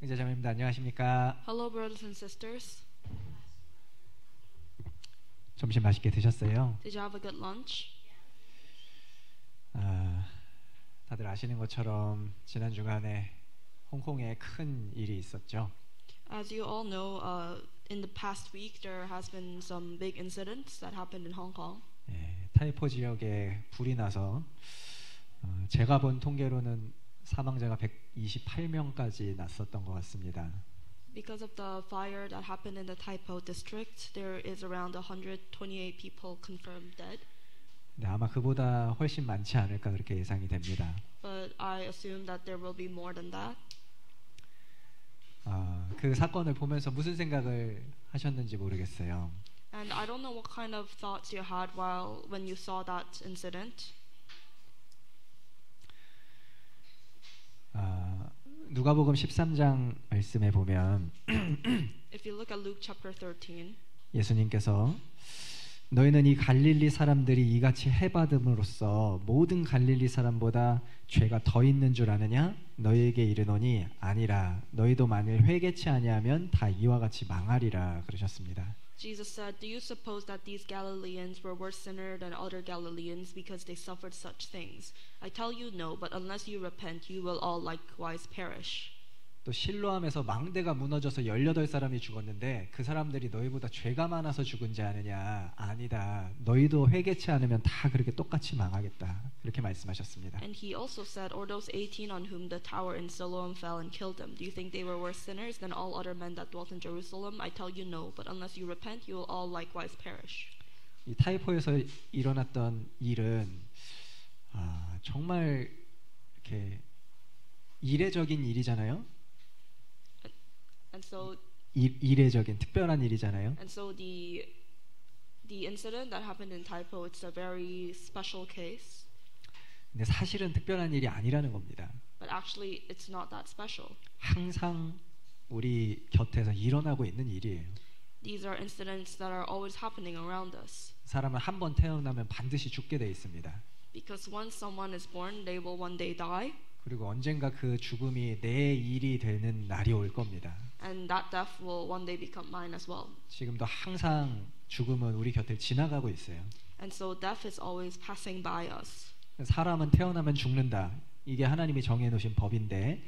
의자자매님들 안녕하십니까? Hello, brothers and sisters. 점심 맛있게 드셨어요? Did you have a good lunch? 다들 아시는 것처럼 지난 주간에 홍콩에 큰 일이 있었죠. As you all know, in the past week there has been some big incidents that happened in Hong Kong. 타이포 지역에 불이 나서 제가 본 통계로는 사망자가 128명까지 났었던 것 같습니다. Because of the fire that happened in the Taipo district, there is around 128 people confirmed dead. 네, 아마 그보다 훨씬 많지 않을까 그렇게 예상이 됩니다. But I assume that there will be more than that. 그 사건을 보면서 무슨 생각을 하셨는지 모르겠어요. And I don't know what kind of thoughts you had when you saw that incident. 누가복음 13장 말씀에 보면 If you look at Luke chapter 13, 예수님께서 너희는 이 갈릴리 사람들이 이같이 해받음으로써 모든 갈릴리 사람보다 죄가 더 있는 줄 아느냐? 너희에게 이르노니 아니라 너희도 만일 회개치 아니하면 다 이와 같이 망하리라 그러셨습니다. Jesus said, "Do you suppose that these Galileans were worse sinners than other Galileans because they suffered such things? I tell you no, but unless you repent, you will all likewise perish." 또 실로암에서 망대가 무너져서 18사람이 죽었는데 그 사람들이 너희보다 죄가 많아서 죽은지 아느냐? 아니다. 너희도 회개치 않으면 다 그렇게 똑같이 망하겠다. 그렇게 말씀하셨습니다. And he also said, "Or those 18 on whom the tower in Siloam fell and killed them, do you think they were worse sinners than all other men that dwelt in Jerusalem? I tell you no, but unless you repent, you will all likewise perish." 이 타이포에서 일어났던 일은 정말 이렇게 이례적인 일이잖아요. And so 이례적인 특별한 일이잖아요. And so the incident that happened in Taipo, it's a very special case. 근데 사실은 특별한 일이 아니라는 겁니다. But actually, it's not that special. 항상 우리 곁에서 일어나고 있는 일이에요. These are incidents that are always happening around us. 사람은 한 번 태어나면 반드시 죽게 돼 있습니다. Because once someone is born, they will one day die. 그리고 언젠가 그 죽음이 내 일이 되는 날이 올 겁니다. And that death will one day become mine as well. 지금도 항상 죽음은 우리 곁을 지나가고 있어요. And so death is always passing by us. 사람은 태어나면 죽는다. 이게 하나님이 정해놓으신 법인데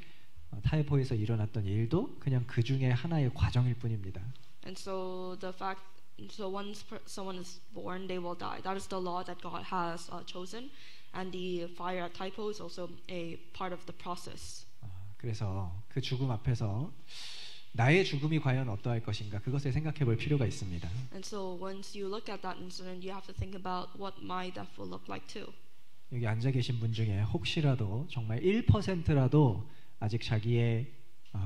타이포에서 일어났던 일도 그냥 그 중에 하나의 과정일 뿐입니다. And so once someone is born, they will die. That is the law that God has chosen. And the fire at Taipo is also a part of the process. 그래서 그 죽음 앞에서 나의 죽음이 과연 어떠할 것인가 그것을 생각해 볼 필요가 있습니다. And so once you look at that incident, you have to think about what my death will look like too. 여기 앉아 계신 분 중에 혹시라도 정말 1%라도 아직 자기의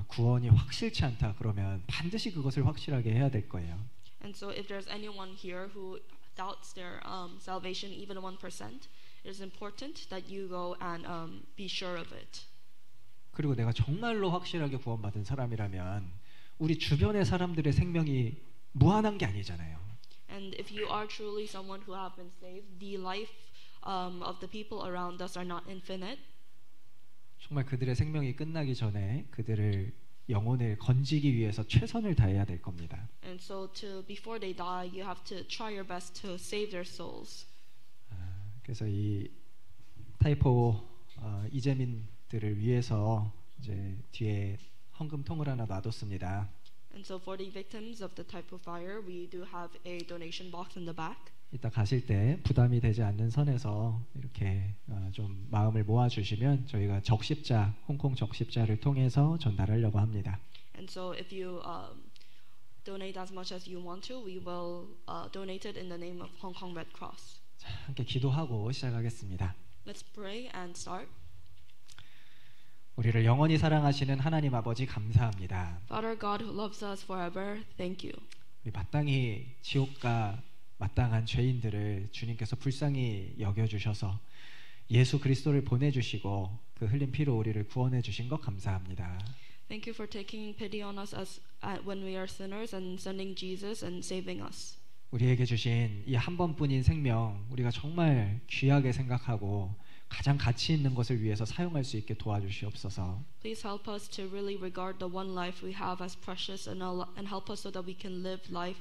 구원이 확실치 않다 그러면 반드시 그것을 확실하게 해야 될 거예요. And so if there's anyone here who doubts their salvation, even 1%, it is important that you go and be sure of it. 그리고 내가 정말로 확실하게 구원받은 사람이라면 우리 주변의 사람들의 생명이 무한한 게 아니잖아요. And if you are truly someone who have been saved, the life of the people around us are not infinite. 정말 그들의 생명이 끝나기 전에 그들을 영혼을 건지기 위해서 최선을 다해야 될 겁니다. And so before they die, you have to try your best to save their souls. 그래서 이 타이포 이재민들을 위해서 이제 뒤에 헌금통을 하나 놔뒀습니다. And so for the victims of the Taipo fire, we do have a donation box in the back. 이따 가실 때 부담이 되지 않는 선에서 이렇게 좀 마음을 모아주시면 저희가 적십자, 홍콩 적십자를 통해서 전달하려고 합니다. And so if you donate as much as you want to, we will donate it in the name of Hong Kong Red Cross. 자, 함께 기도하고 시작하겠습니다. Let's pray and start. 우리를 영원히 사랑하시는 하나님 아버지 감사합니다. Father God who loves us forever, thank you. 우리 마땅히 지옥과 마땅한 죄인들을 주님께서 불쌍히 여겨주셔서 예수 그리스도를 보내주시고 그 흘린 피로 우리를 구원해 주신 것 감사합니다. Thank you for taking pity on us when we are sinners and sending Jesus and saving us. 우리에게 주신 이 한 번뿐인 생명 우리가 정말 귀하게 생각하고 가장 가치 있는 것을 위해서 사용할 수 있게 도와주시옵소서. Please help us to really regard the one life we have as precious and help us so that we can live life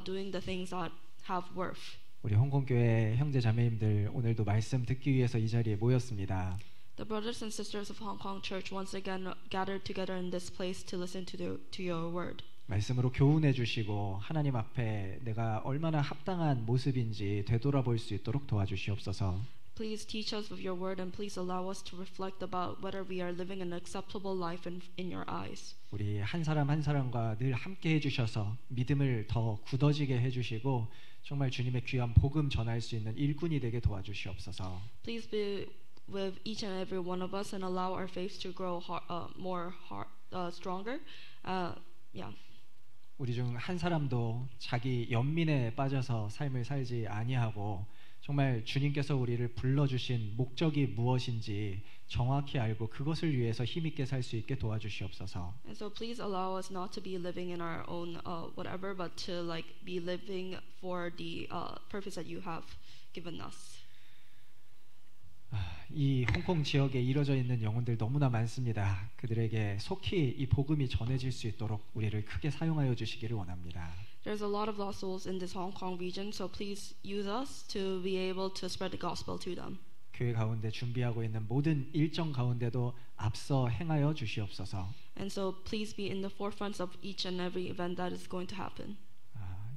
doing the things that have worth. 우리 홍콩교회 형제 자매님들 오늘도 말씀 듣기 위해서 이 자리에 모였습니다. The brothers and sisters of Hong Kong Church once again gathered together in this place to listen to your word. 말씀으로 교훈해 주시고 하나님 앞에 내가 얼마나 합당한 모습인지 되돌아볼 수 있도록 도와주시옵소서. Please teach us with your word and please allow us to reflect about whether we are living an acceptable life in your eyes. 우리 한 사람 한 사람과 늘 함께 해주셔서 믿음을 더 굳어지게 해주시고 정말 주님의 귀한 복음 전할 수 있는 일꾼이 되게 도와주시옵소서. Please be with each and every one of us and allow our faith to grow stronger. Yeah. 우리 중 한 사람도 자기 연민에 빠져서 삶을 살지 아니하고 정말 주님께서 우리를 불러주신 목적이 무엇인지 정확히 알고 그것을 위해서 힘있게 살 수 있게 도와주시옵소서. And so please allow us not to be living in our own whatever, but to like be living for the purpose that you have given us. 이 홍콩 지역에 이뤄져 있는 영혼들 너무나 많습니다. 그들에게 속히 이 복음이 전해질 수 있도록 우리를 크게 사용하여 주시기를 원합니다. There's a lot of lost souls in this Hong Kong region, so please use us to be able to spread the gospel to them. 교회 가운데 준비하고 있는 모든 일정 가운데도 앞서 행하여 주시옵소서. And so please be in the forefront of each and every event that is going to happen.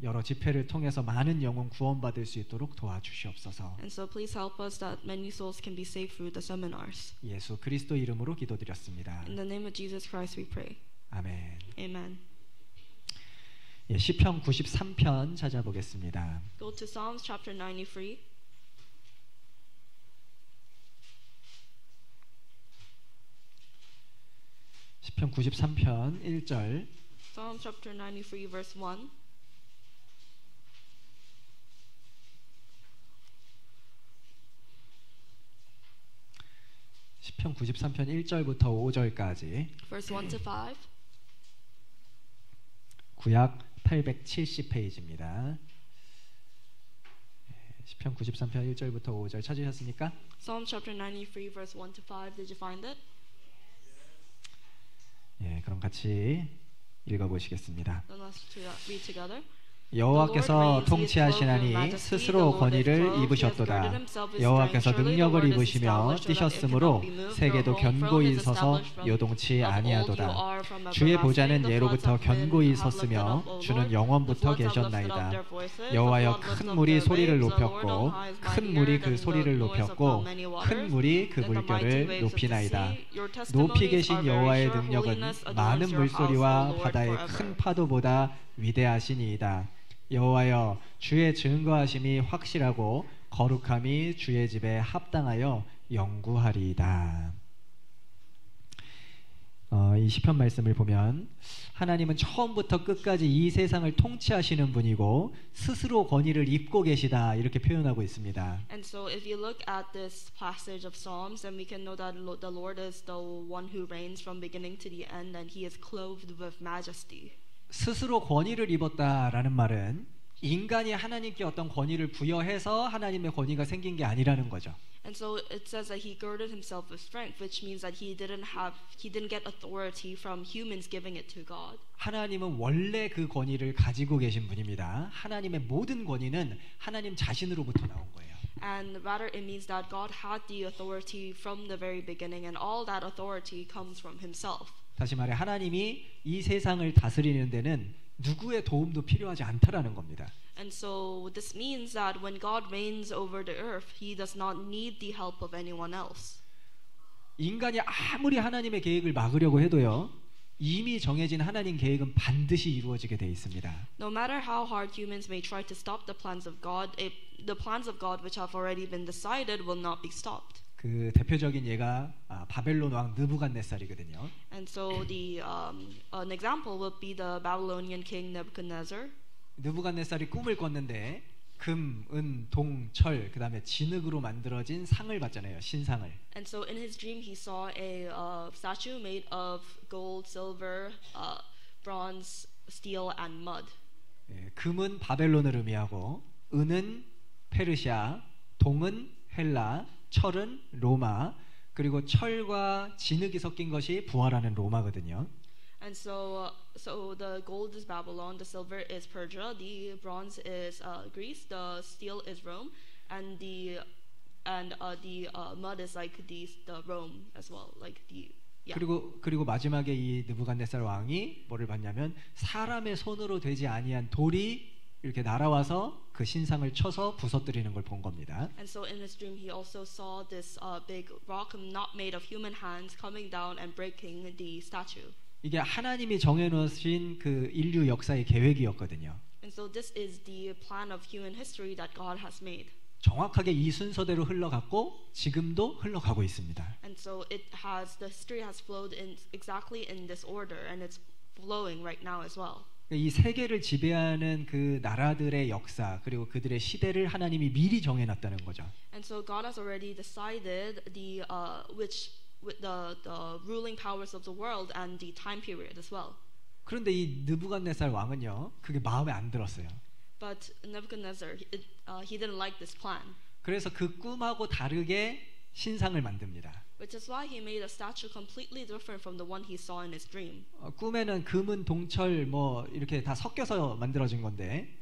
여러 집회를 통해서 많은 영혼 구원받을 수 있도록 도와주시옵소서. And so please help us that many souls can be saved through the seminars. 예수 그리스도 이름으로 기도드렸습니다. In the name of Jesus Christ we pray. 아멘. Amen. 예, 시편 93편 찾아보겠습니다. Go to Psalms chapter 93. 시편 93편 1절. Psalms chapter 93 verse 1. 시편 93편 1절부터 5절까지. Verse 1 to 5. 구약 870페이지입니다. 시편 93편 1절부터 5절 찾으셨습니까? Psalm chapter 93 verse 1 to 5. Did you find it? 예, 그럼 같이 읽어 보시겠습니다. Then let's read together. 여호와께서 통치하시나니 스스로 권위를 입으셨도다. 여호와께서 능력을 입으시며 뛰셨으므로 세계도 견고히 서서 요동치 아니하도다. 주의 보좌는 예로부터 견고히 섰으며 주는 영원부터 계셨나이다. 여호와여 큰 물이 소리를 높였고 큰 물이 그 소리를 높였고 큰 물이 그 물결을 높이나이다. 높이 계신 여호와의 능력은 많은 물소리와 바다의 큰 파도보다 위대하시니이다. 여호와여 주의 증거하심이 확실하고 거룩함이 주의 집에 합당하여 영구하리이다. 이 시편 말씀을 보면 하나님은 처음부터 끝까지 이 세상을 통치하시는 분이고 스스로 권위를 입고 계시다 이렇게 표현하고 있습니다. And so if you look at this passage of Psalms, then we can know that the Lord is the one who reigns from beginning to the end and he is clothed with majesty. 스스로 권위를 입었다라는 말은 인간이 하나님께 어떤 권위를 부여해서 하나님의 권위가 생긴 게 아니라는 거죠. And so it says that he girded himself with strength, which means that he didn't get authority from humans giving it to God. 하나님은 원래 그 권위를 가지고 계신 분입니다. 하나님의 모든 권위는 하나님 자신으로부터 나온 거예요. And rather it means that God had the authority from the very beginning and all that authority comes from himself. 다시 말해 하나님이 이 세상을 다스리는 데는 누구의 도움도 필요하지 않다라는 겁니다. And so this means that when God reigns over the earth, he does not need the help of anyone else. 인간이 아무리 하나님의 계획을 막으려고 해도요. 이미 정해진 하나님 계획은 반드시 이루어지게 돼 있습니다. No matter how hard humans may try to stop the plans of God, the plans of God which have already been decided will not be stopped. 그 대표적인 예가 바벨론 왕 느부갓네살이거든요. And so an example would be the Babylonian king Nebuchadnezzar. 느부갓네살이 꿈을 꿨는데 금, 은, 동, 철, 그다음에 진흙으로 만들어진 상을 봤잖아요. 신상을. And so in his dream he saw a statue made of gold, silver, bronze, steel and mud. 예, 금은 바벨론을 의미하고 은은 페르시아, 동은 헬라, 철은 로마, 그리고 철과 진흙이 섞인 것이 부활하는 로마거든요. And so the gold is Babylon, the silver is Persia, the bronze is Greece, the steel is Rome, and the mud is like the Rome as well, like the yeah. 그리고 마지막에 이 느부갓네살 왕이 뭐를 봤냐면 사람의 손으로 되지 아니한 돌이 이렇게 날아와서 그 신상을 쳐서 부서뜨리는 걸 본 겁니다. And so in his dream he also saw this big rock not made of human hands coming down and breaking the statue. 이게 하나님이 정해놓으신 그 인류 역사의 계획이었거든요. And so this is the plan of human history that God has made. 정확하게 이 순서대로 흘러갔고 지금도 흘러가고 있습니다. And so the history has flowed in exactly in this order, and it's flowing right now as well. 이 세계를 지배하는 그 나라들의 역사 그리고 그들의 시대를 하나님이 미리 정해놨다는 거죠. And so God has already decided the ruling powers of the world and the time period as well. 그런데 이 느부갓네살 왕은요, 그게 마음에 안 들었어요. But Nebuchadnezzar, he didn't like this plan. 그래서 그 꿈하고 다르게 신상을 만듭니다. Which is why he made a statue completely different from the one he saw in his dream. 꿈에는 금은 동철 뭐 이렇게 다 섞여서 만들어진 건데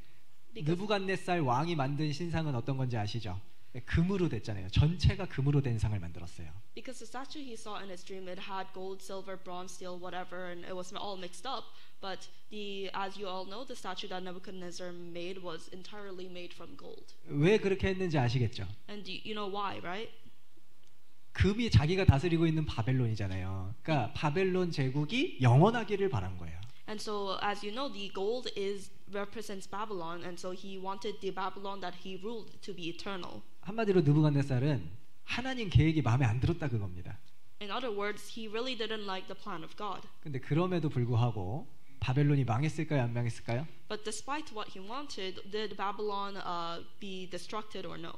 느부갓네살 왕이 만든 신상은 어떤 건지 아시죠? 금으로 됐잖아요. 전체가 금으로 된 상을 만들었어요. Because the statue he saw in his dream, it had gold, silver, bronze, steel, whatever, and it was all mixed up. But as you all know, the statue that Nebuchadnezzar made was entirely made from gold. 왜 그렇게 했는지 아시겠죠? And you know why, right? 금이 자기가 다스리고 있는 바벨론이잖아요. 그러니까 바벨론 제국이 영원하기를 바란 거예요. And so, as you know, the gold represents Babylon, and so he wanted the Babylon that he ruled to be eternal. 한마디로 느부갓네살은 하나님 계획이 마음에 안 들었다 그겁니다. In other words, he really didn't like the plan of God. 근데 그럼에도 불구하고 바벨론이 망했을까요, 안 망했을까요? But despite what he wanted, did Babylon be destructed or no?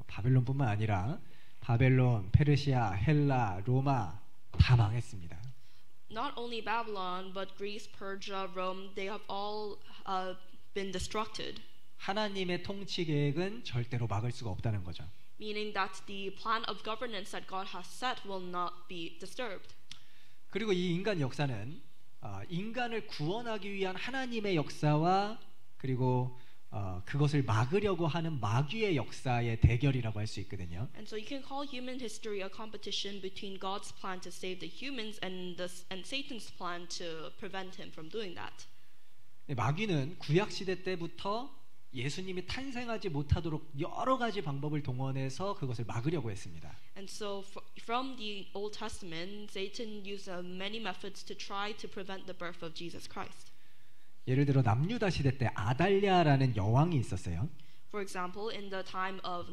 바벨론뿐만 아니라 바벨론, 페르시아, 헬라, 로마 다 망했습니다. Not only Babylon, but Greece, Persia, Rome, they have all been destructed. 하나님의 통치 계획은 절대로 막을 수가 없다는 거죠. Meaning that the plan of governance that God has set will not be disturbed. 그리고 이 인간 역사는 인간을 구원하기 위한 하나님의 역사와 그리고 그것을 막으려고 하는 마귀의 역사의 대결이라고 할 수 있거든요. And so you can call human history a competition between God's plan to save the humans and Satan's plan to prevent him from doing that. 마귀는 구약 시대 때부터 예수님이 탄생하지 못하도록 여러 가지 방법을 동원해서 그것을 막으려고 했습니다. And so from the Old Testament, Satan used many methods to try to prevent the birth of Jesus Christ. 예를 들어 남유다 시대 때 아달랴라는 여왕이 있었어요. For example, in the time of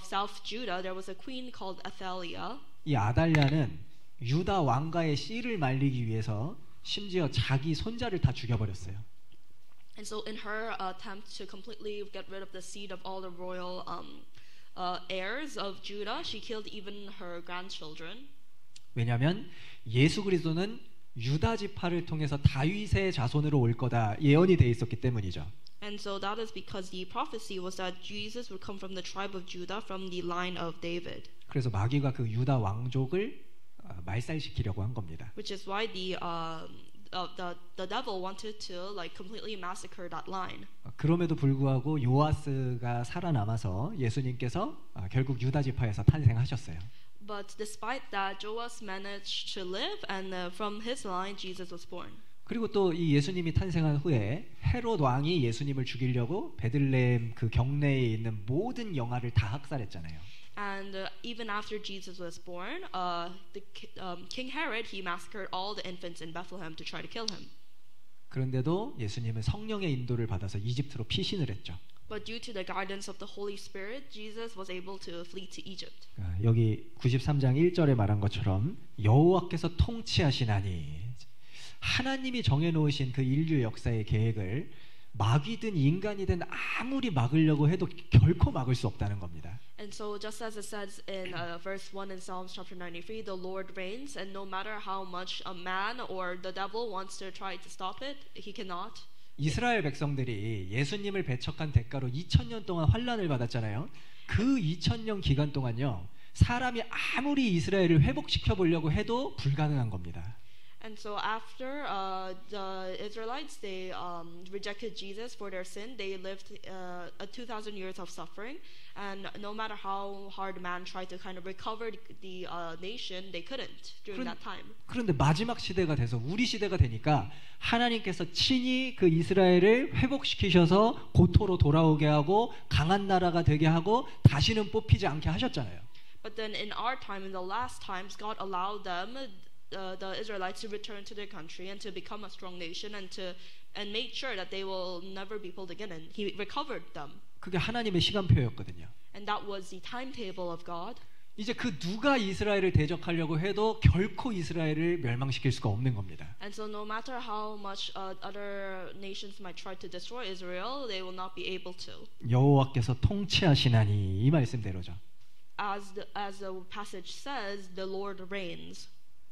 South Judah, there was a queen called Athaliah. 이 아달랴는 유다 왕가의 씨를 말리기 위해서 심지어 자기 손자를 다 죽여버렸어요. And so in her attempt to completely get rid of the seed of all the royal heirs of Judah, she killed even her grandchildren. 왜냐하면 예수 그리스도는 유다 지파를 통해서 다윗의 자손으로 올 거다 예언이 돼 있었기 때문이죠. And so that is because the prophecy was that Jesus would come from the tribe of Judah, from the line of David. 그래서 마귀가 그 유다 왕족을 말살시키려고 한 겁니다. Which is why the devil wanted to completely massacre that line. 그럼에도 불구하고 요아스가 살아남아서 예수님께서 결국 유다 지파에서 탄생하셨어요. But despite that, Joas managed to live, and from his line, Jesus was born. 그리고 또 이 예수님이 탄생한 후에 헤롯 왕이 예수님을 죽이려고 베들레헴 그 경내에 있는 모든 영아를 다 학살했잖아요. And even after Jesus was born, King Herod, he massacred all the infants in Bethlehem to try to kill him. 그런데도 예수님은 성령의 인도를 받아서 이집트로 피신을 했죠. But due to the guidance of the Holy Spirit, Jesus was able to flee to Egypt. 여기 93장 1절에 말한 것처럼 여호와께서 통치하시나니 하나님이 정해놓으신 그 인류 역사의 계획을 마귀든 인간이든 아무리 막으려고 해도 결코 막을 수 없다는 겁니다. And so just as it says in verse 1 in Psalms chapter 93, the Lord reigns, and no matter how much a man or the devil wants to try to stop it, he cannot. 이스라엘 백성들이 예수님을 배척한 대가로 2000년 동안 환난을 받았잖아요. 그 2000년 기간 동안요. 사람이 아무리 이스라엘을 회복시켜 보려고 해도 불가능한 겁니다. And so after the Israelites, they rejected Jesus for their sin. They lived 2,000 years of suffering, and no matter how hard man tried to kind of recover the nation, they couldn't during that time. 그런데 마지막 시대가 돼서 우리 시대가 되니까 하나님께서 친히 그 이스라엘을 회복시키셔서 고토로 돌아오게 하고 강한 나라가 되게 하고 다시는 뽑히지 않게 하셨잖아요. But then in our time, in the last times, God allowed them. The Israelites to return to their country and to become a strong nation and make sure that they will never be pulled again. And He recovered them. 그게 하나님의 시간표였거든요. And that was the timetable of God. 이제 그 누가 이스라엘을 대적하려고 해도 결코 이스라엘을 멸망시킬 수가 없는 겁니다. And so no matter how much other nations might try to destroy Israel, they will not be able to. 여호와께서 통치하시나니 이 말씀대로죠. As the passage says, the Lord reigns.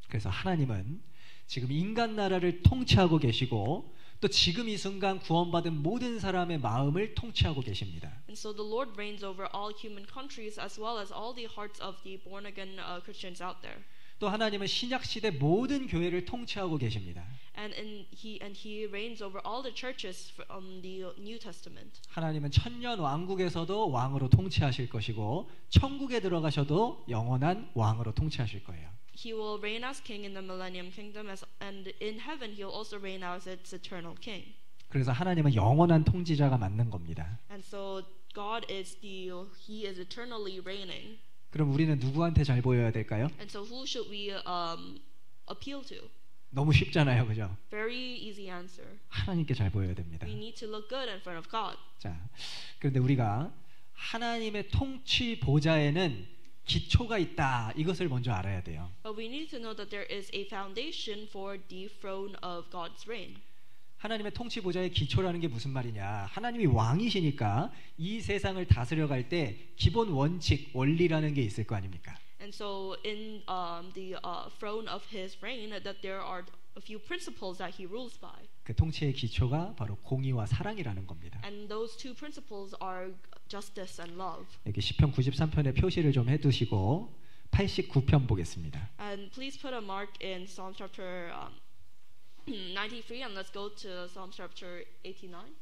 그래서 하나님은 지금 인간 나라를 통치하고 계시고 또 지금 이 순간 구원받은 모든 사람의 마음을 통치하고 계십니다. And so the Lord reigns over all human countries as well as all the hearts of the born again Christians out there. 또 하나님은 신약 시대 모든 교회를 통치하고 계십니다. And he reigns over all the churches from the New Testament. 하나님은 천년 왕국에서도 왕으로 통치하실 것이고 천국에 들어가셔도 영원한 왕으로 통치하실 거예요. He will reign as king in the millennium kingdom and in heaven he'll also reign as its eternal king. 그래서 하나님은 영원한 통치자가 맞는 겁니다. And so God is he is eternally reigning. 그럼 우리는 누구한테 잘 보여야 될까요? And so who should we appeal to? 너무 쉽잖아요, 그죠? Very easy answer. 하나님께 잘 보여야 됩니다. We need to look good in front of God. 자, 그런데 우리가 하나님의 통치 보좌에는 기초가 있다. 이것을 먼저 알아야 돼요. But we need to know that there is a foundation for the throne of God's reign. 하나님의 통치 보좌의 기초라는 게 무슨 말이냐? 하나님이 왕이시니까 이 세상을 다스려갈 때 기본 원칙, 원리라는 게 있을 거 아닙니까? And so in the throne of His reign, that there are a few principles that He rules by. 그 통치의 기초가 바로 공의와 사랑이라는 겁니다. And those two principles are justice and love. 여기 시편 93편에 표시를 좀 해두시고 89편 보겠습니다. And please put a mark in Psalm chapter 93, and let's go to Psalm chapter 89.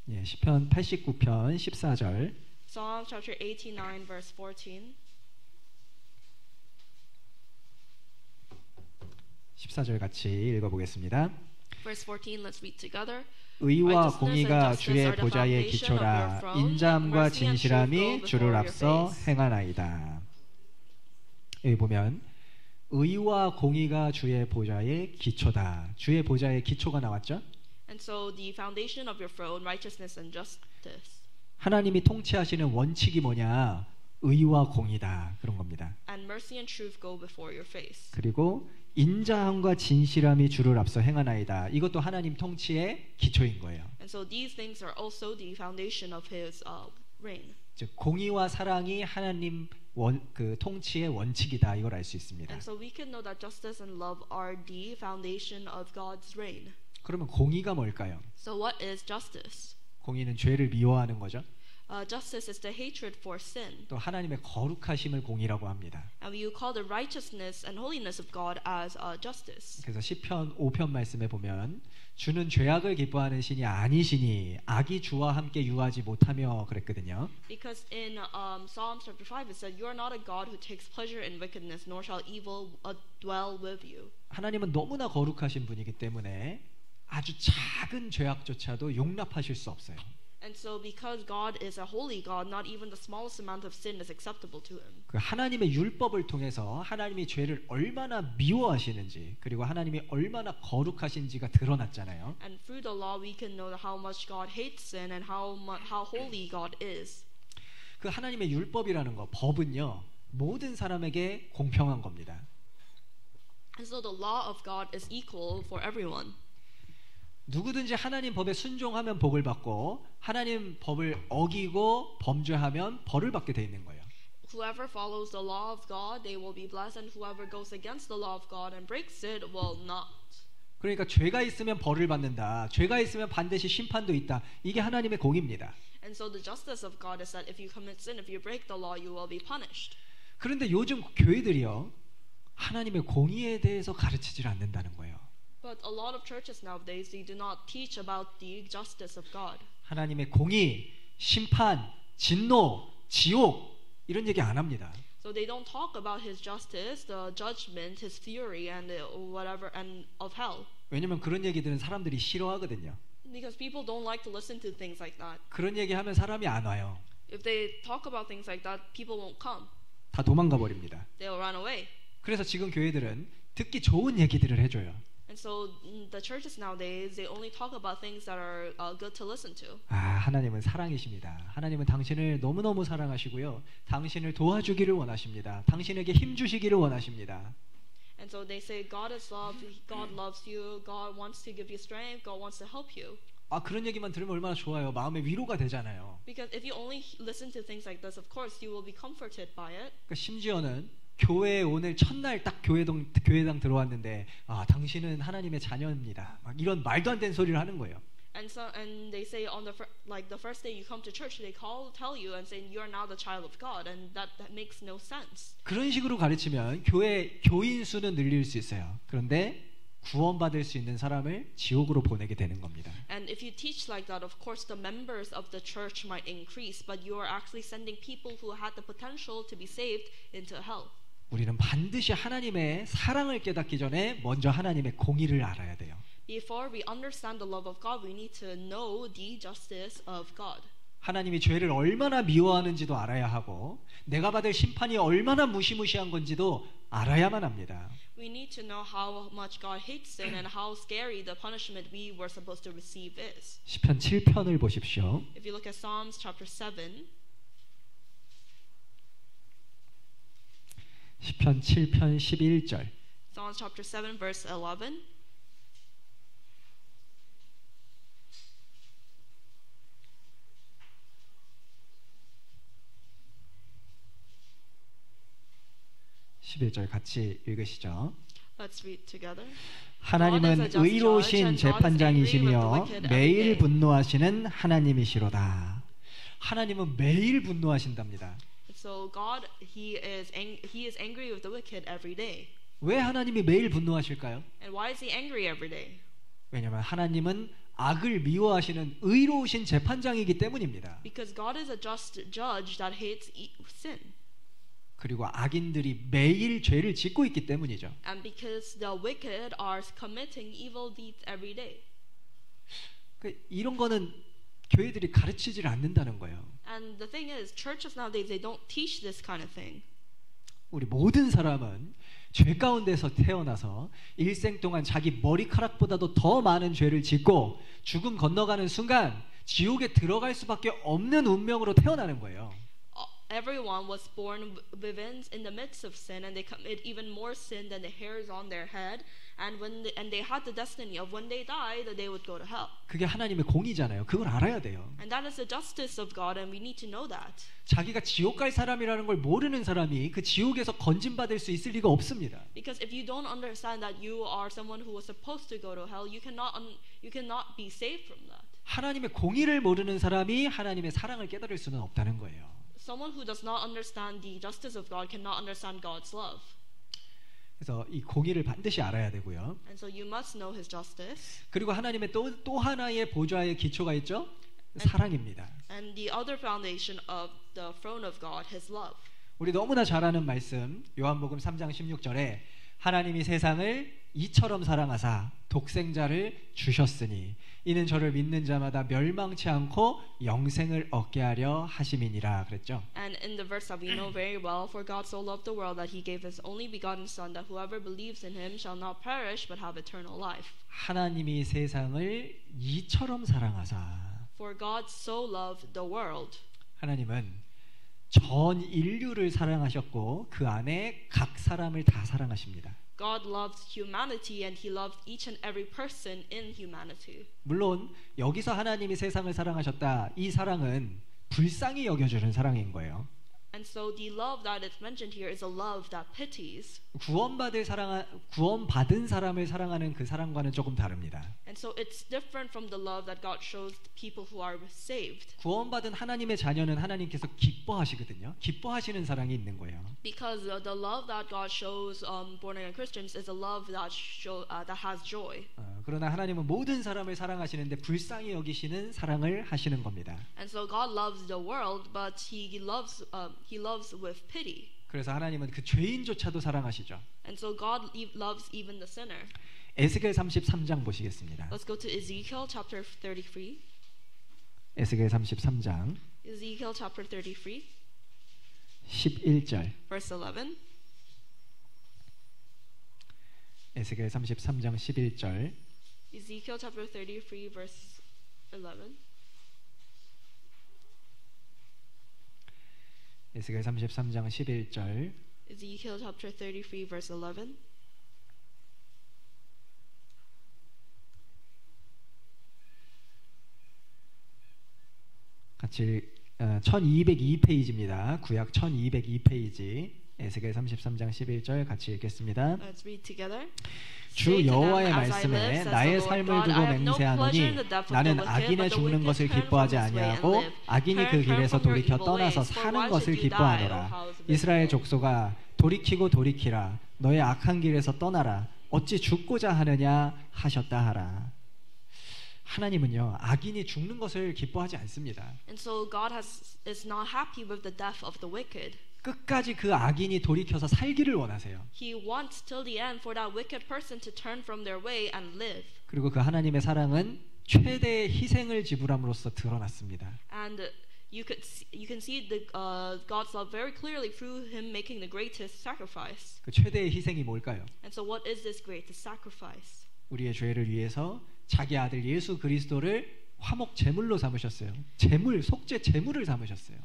예, 시편 89편 14절. Psalm chapter 89, verse 14. 14절 같이 읽어보겠습니다. Verse 14, let's read together. 의와 공의가 주의 보좌의 기초라. 인자함과 진실함이 주를 앞서 행하나이다. 여기 보면 의와 공의가 주의 보좌의 기초다. 주의 보좌의 기초가 나왔죠? And so the foundation of your throne, righteousness and justice. 하나님이 통치하시는 원칙이 뭐냐? 의와 공의다. 그런 겁니다. And mercy and truth go before your face. 그리고 인자함과 진실함이 주를 앞서 행하나이다. 이것도 하나님 통치의 기초인 거예요. And so these things are also the foundation of His reign. 즉 공의와 사랑이 하나님 그 통치의 원칙이다. 이걸 알 수 있습니다. And so we can know that justice and love are the foundation of God's reign. 그러면 공의가 뭘까요? So what is justice? 공의는 죄를 미워하는 거죠. Justice is the hatred for sin. 또 하나님의 거룩하심을 공의라고 합니다. And you call the righteousness and holiness of God as justice. 그래서 시편 5편 말씀에 보면 주는 죄악을 기뻐하는 신이 아니시니 악이 주와 함께 유하지 못하며 그랬거든요. Because in Psalm chapter 5 it said, "You are not a God who takes pleasure in wickedness, nor shall evil dwell with you." 하나님은 너무나 거룩하신 분이기 때문에 아주 작은 죄악조차도 용납하실 수 없어요. And so because God is a holy God, not even the smallest amount of sin is acceptable to Him. 그 하나님의 율법을 통해서 하나님이 죄를 얼마나 미워하시는지 그리고 하나님이 얼마나 거룩하신지가 드러났잖아요. And through the law we can know how much God hates sin and how holy God is. 그 하나님의 율법이라는 거, 법은요, 모든 사람에게 공평한 겁니다. And so the law of God is equal for everyone. 누구든지 하나님 법에 순종하면 복을 받고 하나님 법을 어기고 범죄하면 벌을 받게 돼 있는 거예요. Whoever follows the law of God, they will be blessed, and whoever goes against the law of God and breaks it will not. 그러니까 죄가 있으면 벌을 받는다. 죄가 있으면 반드시 심판도 있다. 이게 하나님의 공의입니다. And And so the justice of God is that if you commit sin, if you break the law, you will be punished. 그런데 요즘 교회들이요, 하나님의 공의에 대해서 가르치질 않는다는 거예요. But a lot of churches nowadays, they do not teach about the justice of God. 하나님의 공의, 심판, 진노, 지옥 이런 얘기 안 합니다. So they don't talk about His justice, the judgment, His fury, and whatever, and of hell. 왜냐면 그런 얘기들은 사람들이 싫어하거든요. Because people don't like to listen to things like that. 그런 얘기하면 사람이 안 와요. If they talk about things like that, people won't come. 다 도망가 버립니다. They'll run away. 그래서 지금 교회들은 듣기 좋은 얘기들을 해줘요. And so the churches nowadays, they only talk about things that are good to listen to. 아, 하나님은 사랑이십니다. 하나님은 당신을 너무너무 사랑하시고요. 당신을 도와주기를 원하십니다. 당신에게 힘 주시기를 원하십니다. And so they say God is love, God loves you, God wants to give you strength, God wants to help you. 아, 그런 얘기만 들으면 얼마나 좋아요. 마음의 위로가 되잖아요. Because if you only listen to things like this, of course you will be comforted by it. 그러니까 심지어는 교회에 오늘 첫날 딱 교회당 들어왔는데 아, 당신은 하나님의 자녀입니다. 막 이런 말도 안 되는 소리를 하는 거예요. And they say on the first day you come to church, they tell you and say you are now the child of God, and that makes no sense. 그런 식으로 가르치면 교인 수는 늘릴 수 있어요. 그런데 구원받을 수 있는 사람을 지옥으로 보내게 되는 겁니다. And if you teach like that, of course the members of the church might increase, but you are actually sending people who had the potential to be saved into hell. 우리는 반드시 하나님의 사랑을 깨닫기 전에 먼저 하나님의 공의를 알아야 돼요. Before we understand the love of God, we need to know the justice of God. 하나님이 죄를 얼마나 미워하는지도 알아야 하고 내가 받을 심판이 얼마나 무시무시한 건지도 알아야만 합니다. We need to know how much God hates sin and how scary the punishment we were supposed to receive is. 시편 7편을 보십시오. If you look at Psalms chapter 7, 시편 7편 11절. Psalms chapter 7 verse 11. 같이 읽으시죠. Let's read together. 하나님은 의로우신 재판장이시며 매일 분노하시는 하나님이시로다. 하나님은 매일 분노하신답니다. So God, He is angry with the wicked every day. 왜 하나님이 매일 분노하실까요? And why is He angry every day? 왜냐하면 하나님은 악을 미워하시는 의로우신 재판장이기 때문입니다. Because God is a just judge that hates sin. 그리고 악인들이 매일 죄를 짓고 있기 때문이죠. And because the wicked are committing evil deeds every day. 이런 거는 교회들이 가르치질 않는다는 거예요. And the thing is, churches nowadays they don't teach this kind of thing. 우리 모든 사람은 죄 가운데서 태어나서 일생 동안 자기 머리카락보다도 더 많은 죄를 짓고 죽음 건너가는 순간 지옥에 들어갈 수밖에 없는 운명으로 태어나는 거예요. Everyone was born in the midst of sin, and they commit even more sin than the hairs on their head. And they had the destiny of when they died, that they would go to hell. 그게 하나님의 공의잖아요. 그걸 알아야 돼요. And that is the justice of God, and we need to know that. 자기가 지옥 갈 사람이라는 걸 모르는 사람이 그 지옥에서 건진받을 수 있을 리가 없습니다. Because if you don't understand that you are someone who was supposed to go to hell, you cannot be saved from that. 하나님의 공의를 모르는 사람이 하나님의 사랑을 깨달을 수는 없다는 거예요. Someone who does not understand the justice of God cannot understand God's love. 그래서 이 공의를 반드시 알아야 되고요. And so you must know His justice. 그리고 하나님의 또 하나의 보좌의 기초가 있죠. 사랑입니다. And the other foundation of the throne of God, His love. 우리 너무나 잘 아는 말씀 요한복음 3장 16절에 하나님이 세상을 이처럼 사랑하사 독생자를 주셨으니 이는 저를 믿는 자마다 멸망치 않고 영생을 얻게 하려 하심이니라 그랬죠. And in the verse that we know very well, for God so loved the world that He gave His only begotten Son, that whoever believes in Him shall not perish but have eternal life. 하나님이 세상을 이처럼 사랑하사. For God so loved the world. 하나님은 전 인류를 사랑하셨고 그 안에 각 사람을 다 사랑하십니다. God loves humanity and He loves each and every person in humanity. 물론 여기서 하나님이 세상을 사랑하셨다. 이 사랑은 불쌍히 여겨주는 사랑인 거예요. And so the love that is mentioned here is a love that pities. 구원받은 사람을 사랑하는 그 사랑과는 조금 다릅니다. And so it's different from the love that God shows people who are saved. 구원받은 하나님의 자녀는 하나님께서 기뻐하시거든요. 기뻐하시는 사랑이 있는 거예요. Because the love that God shows born again Christians is a love that has joy. 그러나 하나님은 모든 사람을 사랑하시는데 불쌍히 여기시는 사랑을 하시는 겁니다. And so God loves the world, but He loves with pity. 그래서 하나님은 그 죄인조차도 사랑하시죠. And so God loves even the sinner. 에스겔 33장 보시겠습니다. Let's go to Ezekiel chapter 33. 에스겔 33장 Ezekiel chapter 33, 11절. verse 11. 에스겔 33장 11절. Ezekiel chapter 33, verse 11. 에스겔 33장 11절. Ezekiel chapter 33, verse 11. 같이 1202페이지입니다. 구약 1202페이지. 에스겔 33장 11절 같이 읽겠습니다. Let's read together. 주 여호와의 말씀에 나의 삶을 두고 맹세하노니 나는 악인의 죽는 것을 기뻐하지 아니하고 악인이 그 길에서 돌이켜 떠나서 사는 것을 기뻐하노라. 이스라엘 족속아 돌이키고 돌이키라. 너의 악한 길에서 떠나라. 어찌 죽고자 하느냐 하셨다 하라. 하나님은요 악인이 죽는 것을 기뻐하지 않습니다. And so God is not happy with the death of the wicked. 끝까지 그 악인이 돌이켜서 살기를 원하세요. He wants till the end for that wicked person to turn from their way and live. 그리고 그 하나님의 사랑은 최대의 희생을 지불함으로써 드러났습니다. And you can see God's love very clearly through Him making the greatest sacrifice. 그 최대의 희생이 뭘까요? And so what is this greatest sacrifice? 우리의 죄를 위해서 자기 아들 예수 그리스도를 화목 제물로 삼으셨어요. 제물, 속죄 제물을 삼으셨어요.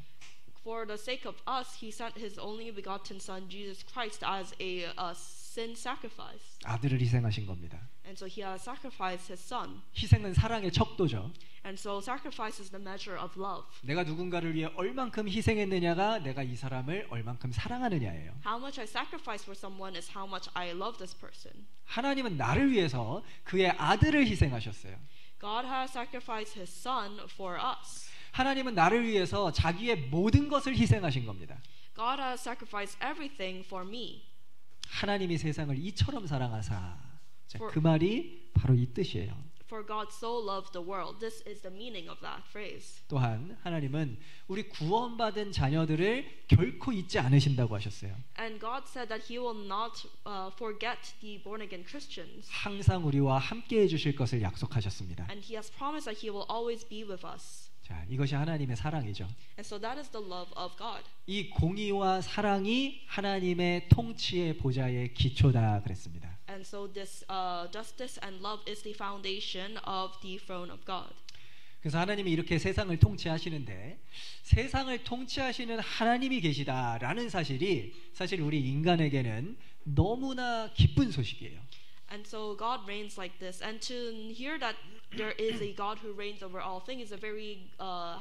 For the sake of us, He sent His only begotten Son, Jesus Christ, as a sin sacrifice. 아들을 희생하신 겁니다. And so He has sacrificed His Son. 희생은 사랑의 척도죠. And so sacrifice is the measure of love. 내가 누군가를 위해 얼만큼 희생했느냐가 내가 이 사람을 얼만큼 사랑하느냐예요. How much I sacrifice for someone is how much I love this person. 하나님은 나를 위해서 그의 아들을 희생하셨어요. God has sacrificed His Son for us. 하나님은 나를 위해서 자기의 모든 것을 희생하신 겁니다. God has sacrificed everything for me. 하나님이 세상을 이처럼 사랑하사. 자, 그 말이 바로 이 뜻이에요. For God so loved the world. This is the meaning of that phrase. 또한 하나님은 우리 구원받은 자녀들을 결코 잊지 않으신다고 하셨어요. And God said that He will not forget the born again Christians. 항상 우리와 함께 해주실 것을 약속하셨습니다. And He has promised that He will always be with us. 자, 이것이 하나님의 사랑이죠. And so that is the love of God. 이 공의와 사랑이 하나님의 통치의 보좌의 기초다 그랬습니다. And so this justice and love is the foundation of the throne of God. 그래서 하나님이 이렇게 세상을 통치하시는데 세상을 통치하시는 하나님이 계시다라는 사실이 사실 우리 인간에게는 너무나 기쁜 소식이에요. And so God reigns like this, and to hear that there is a God who reigns over all things is a very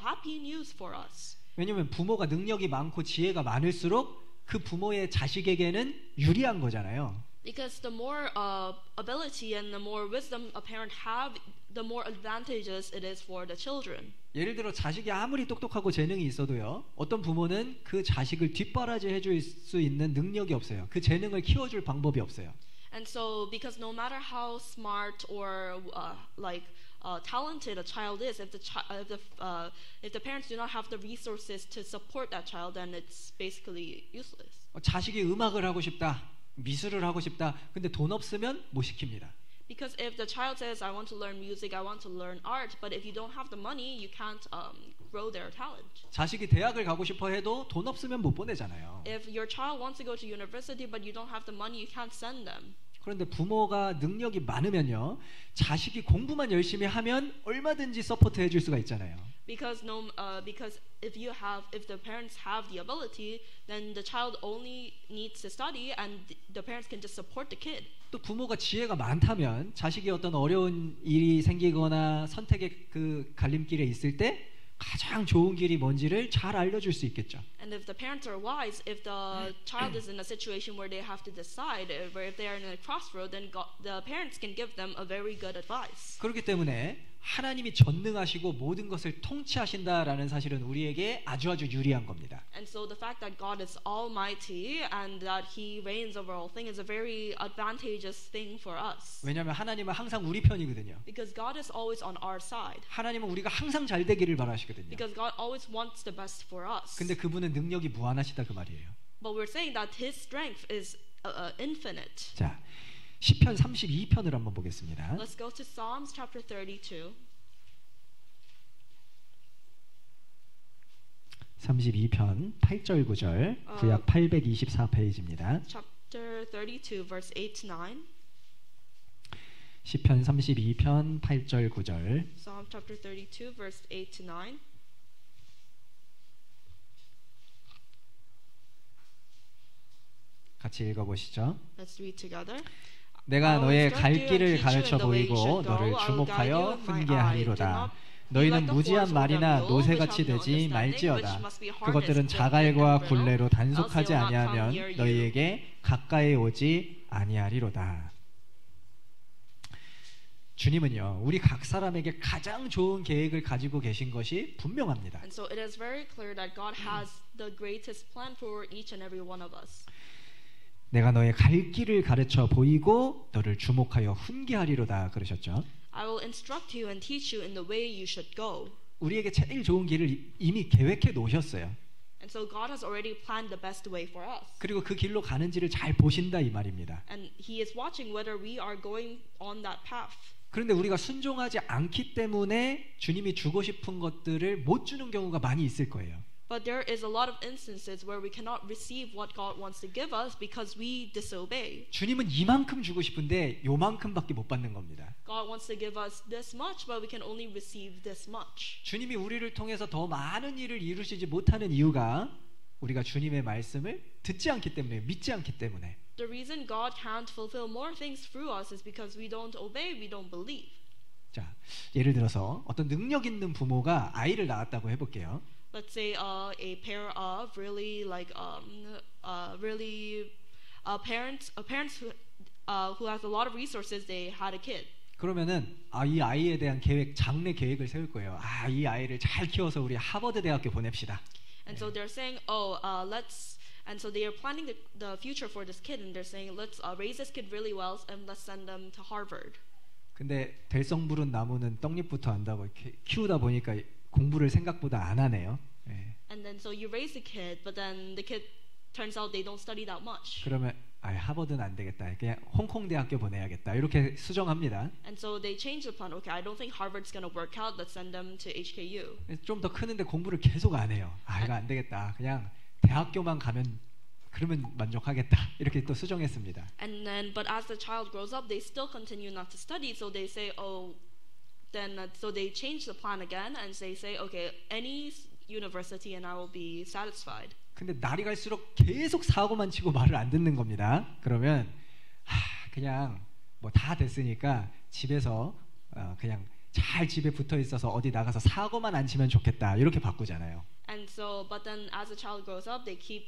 happy news for us. 왜냐하면 부모가 능력이 많고 지혜가 많을수록 그 부모의 자식에게는 유리한 거잖아요. Because the more ability and the more wisdom a parent have, the more advantageous it is for the children. 예를 들어 자식이 아무리 똑똑하고 재능이 있어도요. 어떤 부모는 그 자식을 뒷바라지 해줄 수 있는 능력이 없어요. 그 재능을 키워줄 방법이 없어요. And so, because no matter how smart or talented a child is, if the parents do not have the resources to support that child, then it's basically useless. 자식이 음악을 하고 싶다, 미술을 하고 싶다. 근데 돈 없으면 못 시킵니다. Because if the child says, "I want to learn music, I want to learn art," but if you don't have the money, you can't grow their talent. 자식이 대학을 가고 싶어 해도 돈 없으면 못 보내잖아요. If your child wants to go to university, but you don't have the money, you can't send them. 그런데 부모가 능력이 많으면요, 자식이 공부만 열심히 하면 얼마든지 서포트 해줄 수가 있잖아요. Because if the parents have the ability, then the child only needs to study, and the parents can just support the kid. 또 부모가 지혜가 많다면 자식이 어떤 어려운 일이 생기거나 선택의 그 갈림길에 있을 때 가장 좋은 길이 뭔지를 잘 알려줄 수 있겠죠. And if the parents are wise, if the child is in a situation where they have to decide, where if they are in a crossroad, then the parents can give them a very good advice. 그렇기 때문에 하나님이 전능하시고 모든 것을 통치하신다라는 사실은 우리에게 아주 유리한 겁니다. And so the fact that God is almighty and that He reigns over all things is a very advantageous thing for us. 왜냐하면 하나님은 항상 우리 편이거든요. Because God is always on our side. 하나님은 우리가 항상 잘 되기를 바라시거든요. Because God always wants the best for us. 근데 그분은 능력이 무한하시다 그 말이에요. But we're saying that His strength is infinite. 자, 시편 32편을 한번 보겠습니다. Let's go to Psalms chapter 32. 32편 8절 9절 구약 824페이지입니다. Chapter 32 verse 8 to 9. 시편 32편 8절 9절 Psalm chapter 32 verse 8 to 9. 같이 읽어보시죠. Let's read together. 내가 너의 갈 길을 가르쳐 보이고 너를 주목하여 훈계하리로다. 너희는 무지한 말이나 노새같이 되지 말지어다. 그것들은 자갈과 굴레로 단속하지 아니하면 너희에게 가까이 오지 아니하리로다. 주님은요, 우리 각 사람에게 가장 좋은 계획을 가지고 계신 것이 분명합니다. And so it is very clear that God has the greatest plan for each and every one of us. 내가 너의 갈 길을 가르쳐 보이고 너를 주목하여 훈계하리로다 그러셨죠. I will instruct you and teach you in the way you should go. 우리에게 제일 좋은 길을 이미 계획해 놓으셨어요. And so God has already planned the best way for us. 그리고 그 길로 가는지를 잘 보신다 이 말입니다. And He is watching whether we are going on that path. 그런데 우리가 순종하지 않기 때문에 주님이 주고 싶은 것들을 못 주는 경우가 많이 있을 거예요. But there is a lot of instances where we cannot receive what God wants to give us because we disobey. 주님은 이만큼 주고 싶은데 요만큼밖에 못 받는 겁니다. God wants to give us this much, but we can only receive this much. 주님이 우리를 통해서 더 많은 일을 이루시지 못하는 이유가 우리가 주님의 말씀을 듣지 않기 때문에, 믿지 않기 때문에. The reason God can't fulfill more things through us is because we don't obey, we don't believe. 자, 예를 들어서 어떤 능력 있는 부모가 아이를 낳았다고 해볼게요. Let's say a pair of parents who has a lot of resources, they had a kid. 그러면은 이 아이에 대한 장래 계획을 세울 거예요. 이 아이를 잘 키워서 우리 하버드 대학교 보냅시다. And so they're saying, and so they are planning the future for this kid, and they're saying, let's raise this kid really well and let's send them to Harvard. 근데 될성부른 나무는 떡잎부터 안다고 이렇게 키우다 보니까 공부를 생각보다 안 하네요. 예. And then so you raise the kid, but then the kid turns out they don't study that much. 그러면 하버드는 안 되겠다. 그냥 홍콩 대학교 보내야겠다. 이렇게 수정합니다. And so they change the plan. Okay, I don't think Harvard's going to work out. Let's send them to HKU. 좀 더 크는데 공부를 계속 안 해요. 이거 안 되겠다. 그냥 대학교만 가면 그러면 만족하겠다. 이렇게 또 수정했습니다. And then, but as the child grows up, they still continue not to study. So they say, so they change the plan again, and they say, okay, any university, and I will be satisfied. 근데 날이 갈수록 계속 사고만 치고 말을 안 듣는 겁니다. 그러면 그냥 뭐 다 됐으니까 집에서 그냥 잘 집에 붙어 있어서 어디 나가서 사고만 안 치면 좋겠다. 이렇게 바꾸잖아요. And so, but then as the child grows up, they keep,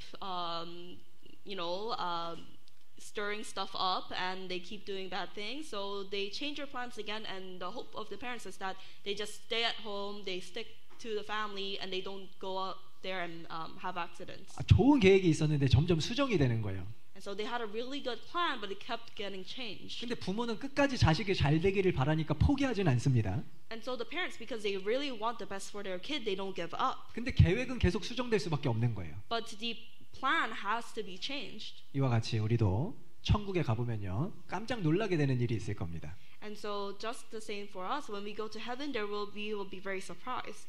stirring stuff up, and they keep doing bad things. So they change their plans again, and the hope of the parents is that they just stay at home, they stick to the family, and they don't go out there and have accidents. 좋은 계획이 있었는데 점점 수정이 되는 거예요. And so they had a really good plan, but it kept getting changed. 근데 부모는 끝까지 자식이 잘 되기를 바라니까 포기하진 않습니다. And so the parents, because they really want the best for their kid, they don't give up. 근데 계획은 계속 수정될 수밖에 없는 거예요. But the plan has to be changed. 이와 같이 우리도 천국에 가보면요, 깜짝 놀라게 되는 일이 있을 겁니다. And so just the same for us, when we go to heaven, we will be very surprised.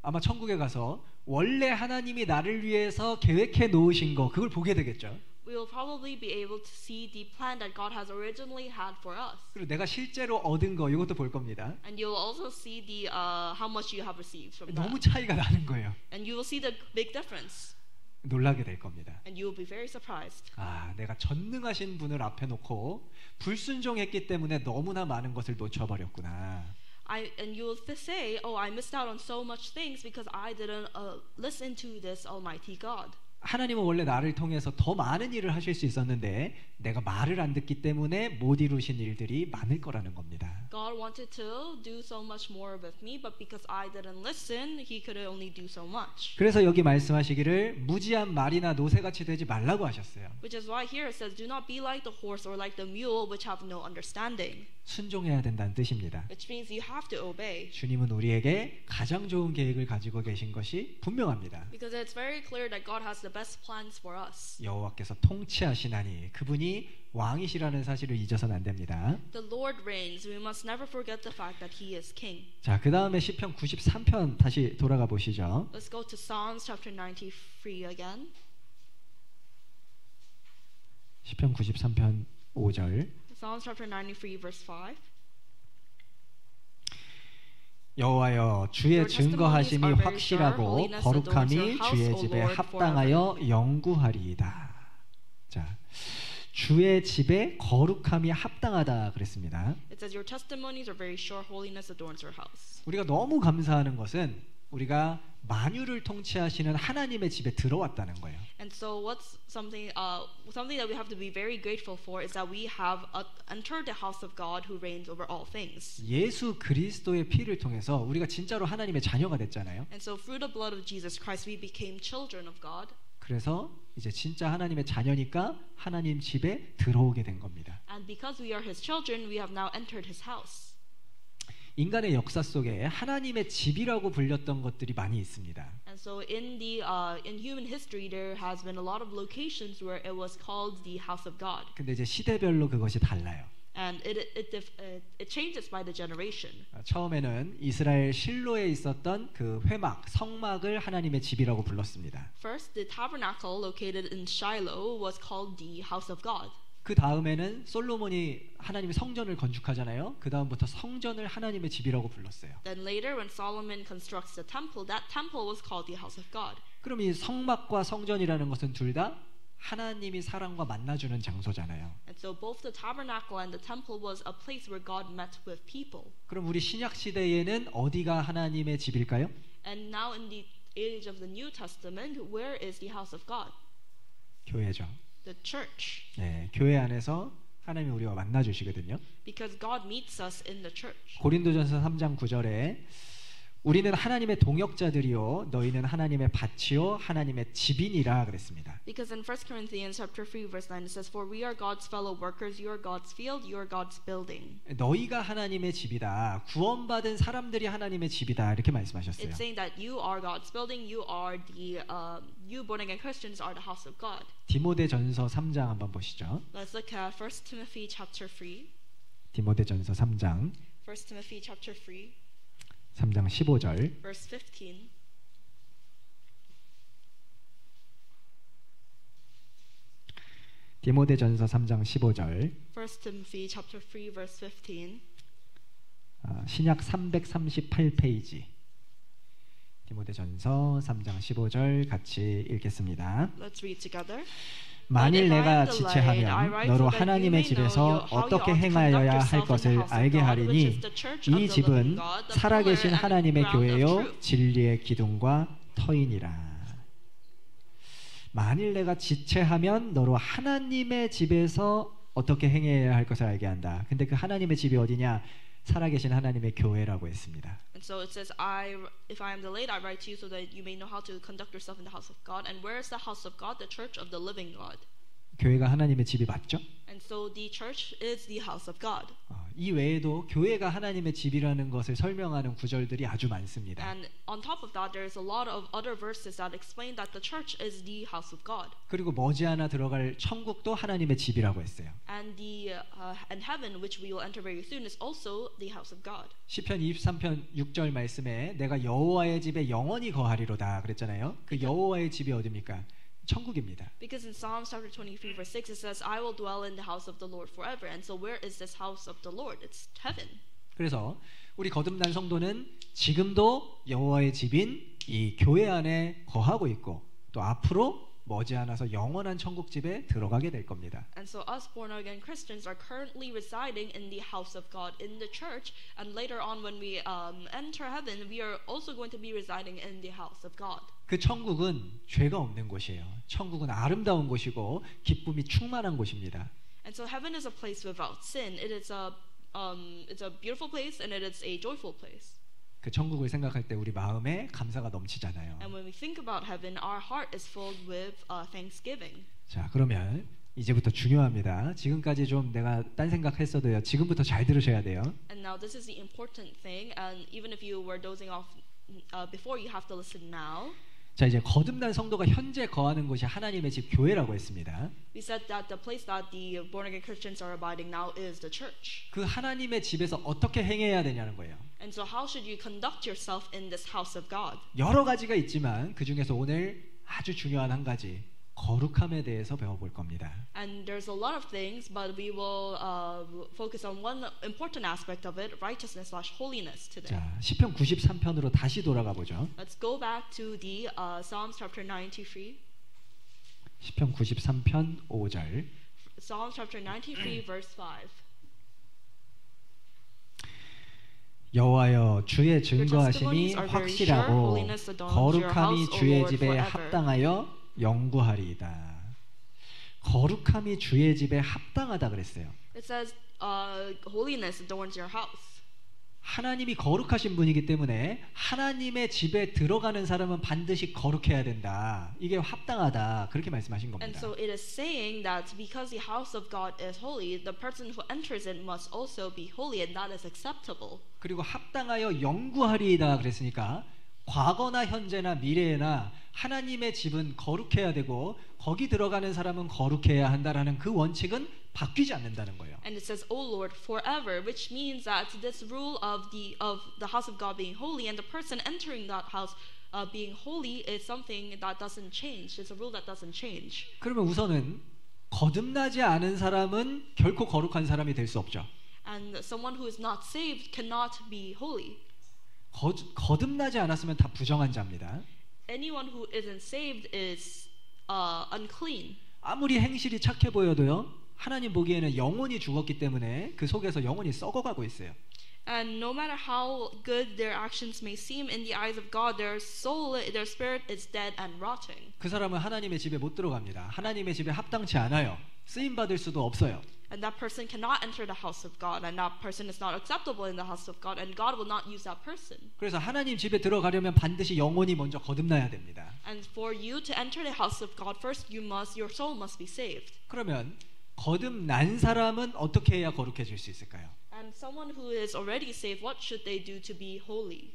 아마 천국에 가서 원래 하나님이 나를 위해서 계획해 놓으신 거 그걸 보게 되겠죠. We will probably be able to see the plan that God has originally had for us. 그리고 내가 실제로 얻은 거 이것도 볼 겁니다. And you will also see the how much you have received from 너무 that. 차이가 나는 거예요. And you will see the big difference. 놀라게 될 겁니다. And you will be very surprised. 내가 전능하신 분을 앞에 놓고 불순종했기 때문에 너무나 많은 것을 놓쳐버렸구나. And you'll say, oh, I missed out on so much things because I didn't listen to this Almighty God. 하나님은 원래 나를 통해서 더 많은 일을 하실 수 있었는데 내가 말을 안 듣기 때문에 못 이루신 일들이 많을 거라는 겁니다. God wanted to do so much more with me, but because I didn't listen, He could only do so much. 그래서 여기 말씀하시기를 무지한 말이나 노새같이 되지 말라고 하셨어요. Which is why here it says, do not be like the horse or like the mule which have no understanding. 순종해야 된다는 뜻입니다. Which means you have to obey. 주님은 우리에게 가장 좋은 계획을 가지고 계신 것이 분명합니다. Because it's very clear that God has the best plans for us. 여호와께서 통치하시나니 그분이 왕이시라는 사실을 잊어서는 안 됩니다. The Lord reigns. We must never forget the fact that He is King. 자, 그 다음에 시편 93편 다시 돌아가 보시죠. Let's go to Psalms chapter 93 again. 시편 93편 5절. Psalms chapter 93 verse 5. 여호와여 주의 증거하심이 확실하고 거룩함이 주의 집에 합당하여 영구하리이다. 자, 주의 집에 거룩함이 합당하다 그랬습니다. It says your testimonies are very sure. Holiness adorns your house. 우리가 너무 감사하는 것은 우리가 만유를 통치하시는 하나님의 집에 들어왔다는 거예요. And so what's something that we have to be very grateful for is that we have entered the house of God who reigns over all things. 예수 그리스도의 피를 통해서 우리가 진짜로 하나님의 자녀가 됐잖아요. And so through the blood of Jesus Christ we became children of God. 그래서 이제 진짜 하나님의 자녀니까 하나님 집에 들어오게 된 겁니다. And because we are His children, we have now entered His house. 인간의 역사 속에 하나님의 집이라고 불렸던 것들이 많이 있습니다. And so in human history, there has been a lot of locations where it was called the house of God. 근데 이제 시대별로 그것이 달라요. And it changes by the generation. 처음에는 이스라엘 실로에 있었던 그 회막, 성막을 하나님의 집이라고 불렀습니다. First, the tabernacle located in Shiloh was called the house of God. 그 다음에는 솔로몬이 하나님의 성전을 건축하잖아요. 그 다음부터 성전을 하나님의 집이라고 불렀어요. Then later, when Solomon constructs the temple, that temple was called the house of God. 그럼 이 성막과 성전이라는 것은 둘 다 하나님이 사람과 만나주는 장소잖아요. And so both the tabernacle and the temple was a place where God met with people. 그럼 우리 신약 시대에는 어디가 하나님의 집일까요? And now in the age of the New Testament, where is the house of God? 교회죠. The church. 네, 교회 안에서 하나님이 우리와 만나 주시거든요. Because God meets us in the church. 고린도전서 3장 9절에 우리는 하나님의 동역자들이요 너희는 하나님의 밭이요 하나님의 집이니라 그랬습니다. Because in 1 Corinthians chapter 3 verse 9 it says for we are God's fellow workers, you are God's field, you are God's building. 너희가 하나님의 집이다. 구원받은 사람들이 하나님의 집이다. 이렇게 말씀하셨어요. It's saying that you are God's building, you are you born again Christians are the house of God. 디모데전서 3장 한번 보시죠. Let's look at 1 Timothy chapter 3. 디모데전서 3장 1 Timothy chapter 3. 3장 15절 Verse 15. 디모데전서 3장 15절 1 Timothy chapter 3 verse 15. 신약 338페이지 디모데전서 3장 15절 같이 읽겠습니다. Let's read together. 만일 내가 지체하면 너로 하나님의 집에서 어떻게 행하여야 할 것을 알게 하리니 이 집은 살아계신 하나님의 교회요 진리의 기둥과 터이니라. 만일 내가 지체하면 너로 하나님의 집에서 어떻게 행해야 할 것을 알게 한다. 근데 그 하나님의 집이 어디냐? 살아계신 하나님의 교회라고 했습니다. And so it says, if I am delayed, I write to you so that you may know how to conduct yourself in the house of God. And where is the house of God? The church of the living God. 교회가 하나님의 집이 맞죠? And so the church is the house of God. 이 외에도 교회가 하나님의 집이라는 것을 설명하는 구절들이 아주 많습니다. And on top of that, there is a lot of other verses that explain that the church is the house of God. 그리고 머지않아 들어갈 천국도 하나님의 집이라고 했어요. And and heaven, which we will enter very soon, is also the house of God. 시편 23편 6절 말씀에 내가 여호와의 집에 영원히 거하리로다 그랬잖아요. 그 여호와의 집이 어디입니까? 천국입니다. Because in Psalms chapter 23 verse 6 it says I will dwell in the house of the Lord forever. And so where is this house of the Lord? It's heaven. 그래서 우리 거듭난 성도는 지금도 여호와의 집인 이 교회 안에 거하고 있고 또 앞으로 머지않아서 영원한 천국집에 들어가게 될 겁니다. And so us born again Christians are currently residing in the house of God, in the church, and later on when we enter heaven, we are also going to be residing in the house of God. 그 천국은 죄가 없는 곳이에요. 천국은 아름다운 곳이고 기쁨이 충만한 곳입니다. And so heaven is a place without sin. It's a beautiful place and it is a joyful place. 그 천국을 생각할 때 우리 마음에 감사가 넘치잖아요. And when we think about heaven, our heart is filled with thanksgiving. 자, 그러면 이제부터 중요합니다. 지금까지 좀 내가 딴 생각했어도요. 지금부터 잘 들으셔야 돼요. And now this is the important thing. And even if you were dozing off before, you have to listen now. 자, 이제 거듭난 성도가 현재 거하는 곳이 하나님의 집 교회라고 했습니다. We said that the place that the born again Christians are abiding now is the church. 그 하나님의 집에서 어떻게 행해야 되냐는 거예요. And so how should you conduct yourself in this house of God? 여러 가지가 있지만 그 중에서 오늘 아주 중요한 한 가지, 거룩함에 대해서 배워볼 겁니다. And there's a lot of things, but we will focus on one important aspect of it, righteousness/holiness today. 자, 시편 93편으로 다시 돌아가 보죠. Let's go back to the Psalms chapter 93. 시편 93편 5절. Psalms chapter 93 verse 5. 여호와여 주의 증거하심이 확실하고 거룩함이 주의 집에 합당하여 영구하리이다. 거룩함이 주의 집에 합당하다 그랬어요. It says holiness adorns your house. 하나님이 거룩하신 분이기 때문에 하나님의 집에 들어가는 사람은 반드시 거룩해야 된다. 이게 합당하다. 그렇게 말씀하신 겁니다. And so it is saying that because the house of God is holy, the person who enters it must also be holy, and that is acceptable. 그리고 합당하여 영구하리이다 그랬으니까 과거나 현재나 미래나 하나님의 집은 거룩해야 되고 거기 들어가는 사람은 거룩해야 한다라는 그 원칙은 바뀌지 않는다는 거예요. And it says, "O Lord, forever," which means that this rule of the house of God being holy and the person entering that house being holy is something that doesn't change. It's a rule that doesn't change. 그러면 우선은 거듭나지 않은 사람은 결코 거룩한 사람이 될 수 없죠. And someone who is not saved cannot be holy. 거듭나지 않았으면 다 부정한 자입니다. Anyone who isn't saved is unclean. 아무리 행실이 착해 보여도요. 하나님 보기에는 영혼이 죽었기 때문에 그 속에서 영혼이 썩어가고 있어요. And no matter how good their actions may seem in the eyes of God, their soul, their spirit is dead and rotting. 그 사람은 하나님의 집에 못 들어갑니다. 하나님의 집에 합당치 않아요. 쓰임 받을 수도 없어요. And that person cannot enter the house of God, and that person is not acceptable in the house of God, and God will not use that person. 그래서 하나님 집에 들어가려면 반드시 영혼이 먼저 거듭나야 됩니다. And for you to enter the house of God, first your soul must be saved. 그러면 거듭난 사람은 어떻게 해야 거룩해질 수 있을까요? And someone who is already saved, what should they do to be holy?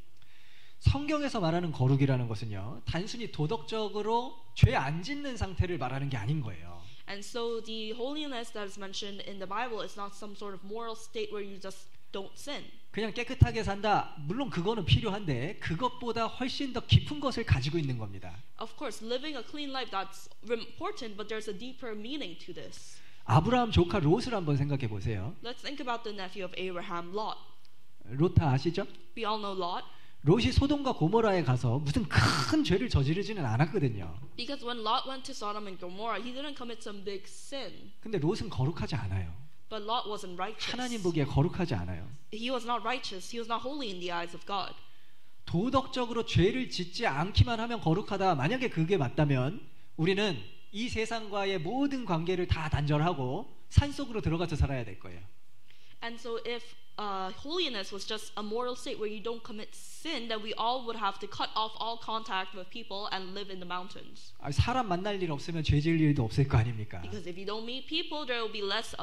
성경에서 말하는 거룩이라는 것은요, 단순히 도덕적으로 죄 안 짓는 상태를 말하는 게 아닌 거예요. And so the holiness that is mentioned in the Bible is not some sort of moral state where you just don't sin. 그냥 깨끗하게 산다. 물론 그거는 필요한데 그것보다 훨씬 더 깊은 것을 가지고 있는 겁니다. Of course, living a clean life, that's important, but there's a deeper meaning to this. 아브라함 조카 롯을 한번 생각해 보세요. Let's think about the nephew of Abraham, Lot. 롯 다 아시죠? We all know Lot. 롯이 소돔과 고모라에 가서 무슨 큰 죄를 저지르지는 않았거든요. Because when Lot went to Sodom and Gomorrah, he didn't commit some big sin. 근데 롯은 거룩하지 않아요. But Lot wasn't righteous. 하나님 보기에 거룩하지 않아요. He was not righteous. He was not holy in the eyes of God. 도덕적으로 죄를 짓지 않기만 하면 거룩하다. 만약에 그게 맞다면 우리는 이 세상과의 모든 관계를 다 단절하고 산속으로 들어가서 살아야 될 거예요. And so if holiness was just a moral state where you don't commit sin, then we all would have to cut off all contact with people and live in the mountains. 사람 만날 일 없으면 죄 지을 일도 없을 거 아닙니까? Because if you don't meet people, there will be less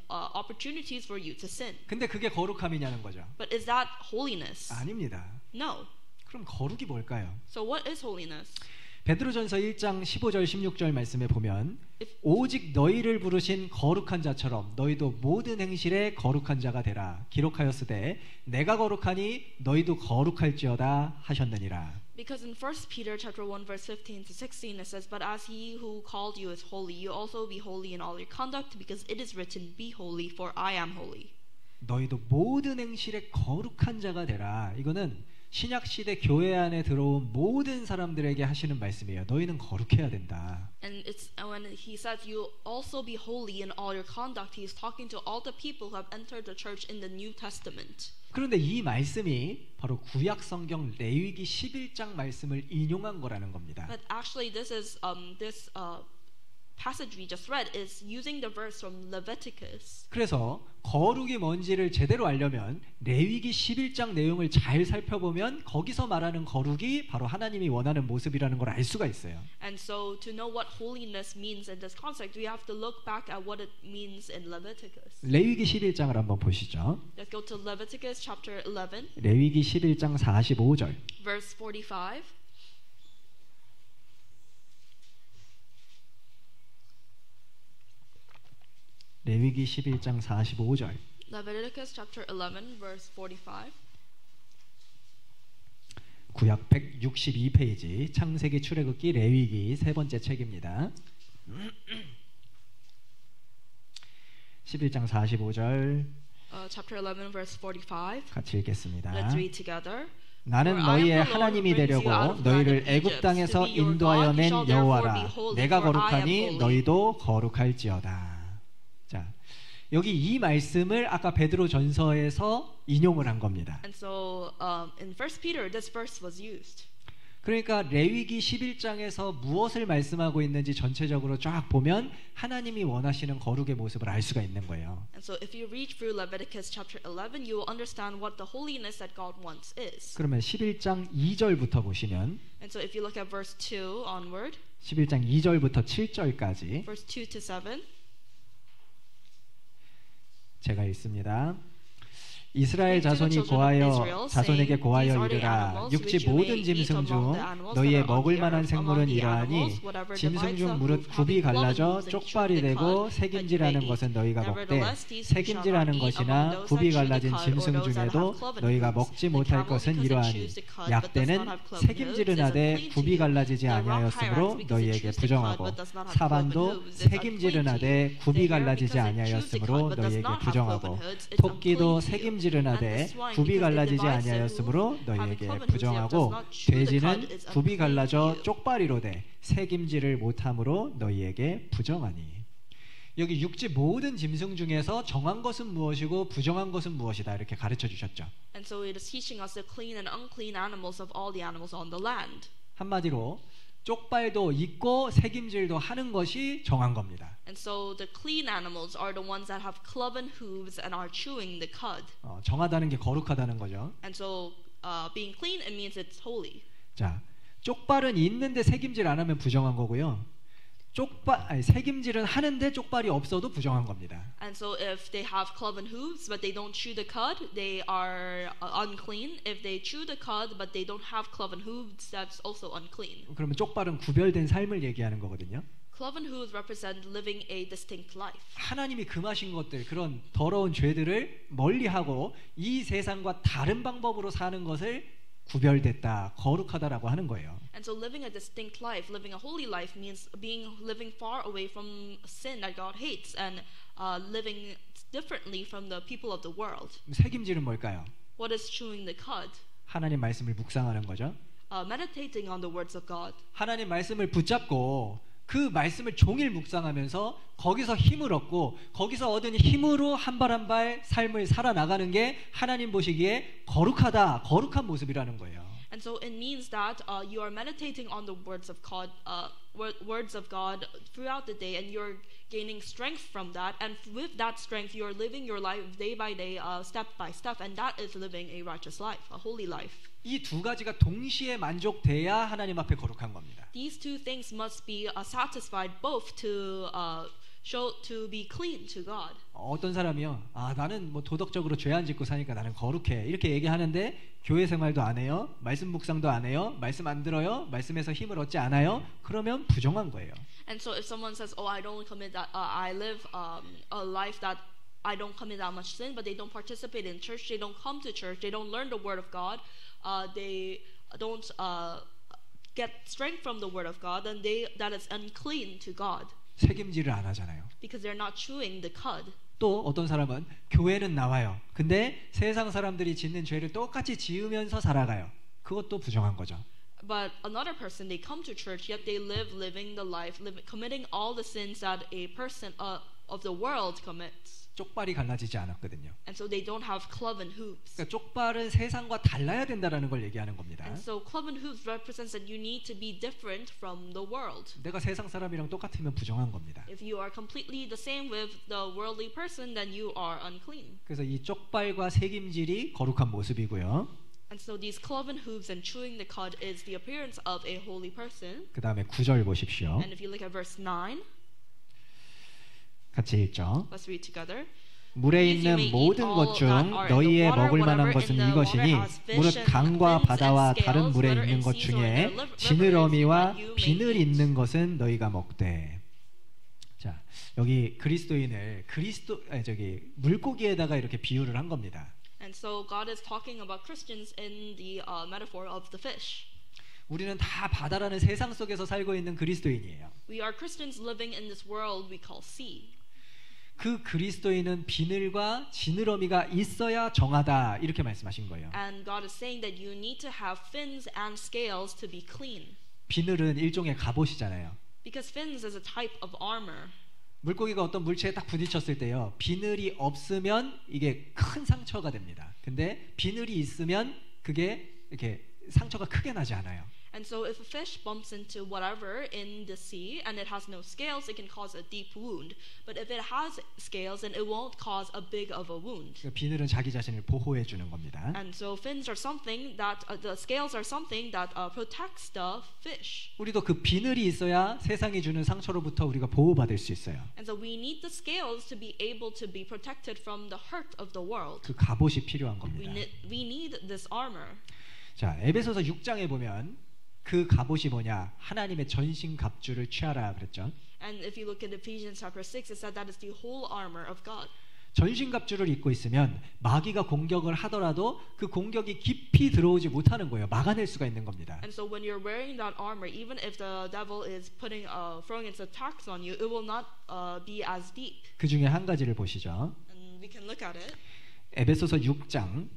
opportunities for you to sin. 근데 그게 거룩함이냐는 거죠. But is that holiness? 아닙니다. No. 그럼 거룩이 뭘까요? So what is holiness? 베드로전서 1장 15절 16절 말씀에 보면 오직 너희를 부르신 거룩한 자처럼 너희도 모든 행실에 거룩한 자가 되라 기록하였으되 내가 거룩하니 너희도 거룩할지어다 하셨느니라. Because in 1 Peter chapter 1 verse 15 to 16 it says, "But as he who called you is holy, you also be holy in all your conduct, because it is written, Be holy, for I am holy." 너희도 모든 행실에 거룩한 자가 되라. 이거는 신약 시대 교회 안에 들어온 모든 사람들에게 하시는 말씀이에요. 너희는 거룩해야 된다. And it's when he says you also be holy in all your conduct, he is talking to all the people who have entered the church in the New Testament. 그런데 이 말씀이 바로 구약 성경 레위기 11장 말씀을 인용한 거라는 겁니다. But actually, this passage we just read is using the verse from Leviticus. 그래서 거룩이 뭔지를 제대로 알려면 레위기 11장 내용을 잘 살펴보면 거기서 말하는 거룩이 바로 하나님이 원하는 모습이라는 걸 알 수가 있어요. And so to know what holiness means in this context, we have to look back at what it means in Leviticus. 레위기 11장을 한번 보시죠. Let's go to Leviticus chapter 11, 레위기 11장 45절. verse 45. 레위기 11장 45절. Leviticus chapter 11, verse 45. 구약 162페이지 창세기 출애굽기 레위기 세 번째 책입니다. 11장 45절 Chapter 11, verse 45. 같이 읽겠습니다. Let's read together. 나는 너희의 하나님이 되려고 너희를 애굽 땅에서 인도하여 낸 여호와라. 내가 거룩하니 너희도 거룩할지어다. 자, 여기 이 말씀을 아까 베드로 전서에서 인용을 한 겁니다. And so in 1 Peter, this verse was used. 그러니까 레위기 11장에서 무엇을 말씀하고 있는지 전체적으로 쫙 보면 하나님이 원하시는 거룩의 모습을 알 수가 있는 거예요. And so if you read through Leviticus chapter 11, you will understand what the holiness that God wants is. 그러면 11장 2절부터 보시면 And so if you look at verse 2 onward, 11장 2절부터 7절까지 verse 2 to 7, 제가 읽습니다. 이스라엘 자손이 자손에게 고하여 이르라. 육지 모든 짐승 중 너희의 먹을 만한 생물은 이러하니 짐승 중 무릇 굽이 갈라져 쪽발이 되고 새김질하는 것은 너희가 먹되 새김질하는 것이나 굽이 갈라진 짐승 중에도 너희가 먹지 못할 것은 이러하니 약대는 새김질은 하되 굽이 갈라지지 아니하였으므로 너희에게 부정하고 사반도 새김질은 하되 굽이 갈라지지 아니하였으므로 너희에게 부정하고 토끼도 새김질은 하되 굽이 갈라지지 아니하였으므로 너희에게 부정하고 돼지는 굽이 갈라져 쪽발이로 돼 새김질을 못함으로 너희에게 부정하니. 여기 육지 모든 짐승 중에서 정한 것은 무엇이고 부정한 것은 무엇이다 이렇게 가르쳐 주셨죠. And so it is teaching us the clean and unclean animals of all the animals on the land. 한마디로 쪽발도 있고 새김질도 하는 것이 정한 겁니다. And so the clean animals are the ones that have cloven hooves and are chewing the cud. 정하다는 게 거룩하다는 거죠. And so being clean, it means it's holy. 자, 쪽발은 있는데 새김질 안 하면 부정한 거고요. 새김질은 하는데 쪽발이 없어도 부정한 겁니다. And so if they have cloven hooves but they don't chew the cud, they are unclean. If they chew the cud but they don't have cloven hooves, that's also unclean. 그러면 쪽발은 구별된 삶을 얘기하는 거거든요. Cloven hooves represent living a distinct life. 하나님이 금하신 것들, 그런 더러운 죄들을 멀리하고 이 세상과 다른 방법으로 사는 것을 구별됐다, 거룩하다라고 하는 거예요. And so living a distinct life, living a holy life means living far away from sin that God hates and living differently from the people of the world. 새김질은 뭘까요? What is chewing the cud? 하나님 말씀을 묵상하는 거죠. Meditating on the words of God. 하나님 말씀을 붙잡고 그 말씀을 종일 묵상하면서 거기서 힘을 얻고 거기서 얻은 힘으로 한 발 한 발 삶을 살아나가는 게 하나님 보시기에 거룩하다, 거룩한 모습이라는 거예요. And so it means that you are meditating on the words of God throughout the day, and you're gaining strength from that. And with that strength, you're living your life day by day, step by step, and that is living a righteous life, a holy life. 이 두 가지가 동시에 만족돼야 하나님 앞에 거룩한 겁니다. These two things must be satisfied both to be clean to God. 어떤 사람이요, 나는 뭐 도덕적으로 죄 안 짓고 사니까 나는 거룩해 이렇게 얘기하는데 교회 생활도 안 해요, 말씀 묵상도 안 해요, 말씀 안 들어요, 말씀에서 힘을 얻지 않아요. 그러면 부정한 거예요. And so if someone says, I don't commit that, I live a life that I don't commit that much sin, but they don't participate in church, they don't come to church, they don't learn the word of God, they don't get strength from the word of God, then that is unclean to God. 새김질을 안 하잖아요. Because they're not chewing the cud. 또 어떤 사람은 교회는 나와요. 근데 세상 사람들이 짓는 죄를 똑같이 지으면서 살아가요. 그것도 부정한 거죠. But another person, they come to church, yet they living the life, committing all the sins that a person of the world commits. 쪽발이 갈라지지 않았거든요. And so they don't have cloven hooves. 그러니까 쪽발은 세상과 달라야 된다라는 걸 얘기하는 겁니다. And so cloven hooves represents that you need to be different from the world. 내가 세상 사람이랑 똑같으면 부정한 겁니다. If you are completely the same with the worldly person, then you are unclean. 그래서 이 쪽발과 새김질이 거룩한 모습이고요. And so these cloven hooves and chewing the cud is the appearance of a holy person. 그 다음에 9절 보십시오. And if you look at verse 9, 같이 읽죠. let's read together. 물에 있는 모든 것 중 너희의 먹을 만한 것은 이것이니 무릇 강과 바다와 다른 물에 있는 것 중에 지느러미와 비늘 있는 것은 너희가 먹되. 자, 여기 그리스도인을 물고기에다가 이렇게 비유를 한 겁니다. And so God is talking about Christians in the metaphor of the fish. 우리는 다 바다라는 세상 속에서 살고 있는 그리스도인이에요. We are Christians living in this world we call sea. 그 그리스도인은 비늘과 지느러미가 있어야 정하다 이렇게 말씀하신 거예요. And God is saying that you need to have fins and scales to be clean. 비늘은 일종의 갑옷이잖아요. Because fins is a type of armor. 물고기가 어떤 물체에 딱 부딪혔을 때요. 비늘이 없으면 이게 큰 상처가 됩니다. 근데 비늘이 있으면 그게 이렇게 상처가 크게 나지 않아요. And so if a fish bumps into whatever in the sea and it has no scales, it can cause a deep wound. But if it has scales, then it won't cause a big of a wound. 비늘은 자기 자신을 보호해 주는 겁니다. And so fins are something that the scales are something that protects the fish. 우리도 그 비늘이 있어야 세상이 주는 상처로부터 우리가 보호받을 수 있어요. And so we need the scales to be able to be protected from the hurt of the world. 그 갑옷이 필요한 겁니다. We need this armor. 자, 에베소서 6장에 보면 그 갑옷이 뭐냐? 하나님의 전신 갑주를 취하라 그랬죠. And if you look at Ephesians chapter 6, it said that is the whole armor of God. 전신 갑주를 입고 있으면 마귀가 공격을 하더라도 그 공격이 깊이 들어오지 못하는 거예요. 막아낼 수가 있는 겁니다. And so when you're wearing that armor, even if the devil is throwing its attacks on you, it will not be as deep. 그 중에 한 가지를 보시죠. And we can look at it. 에베소서 6장.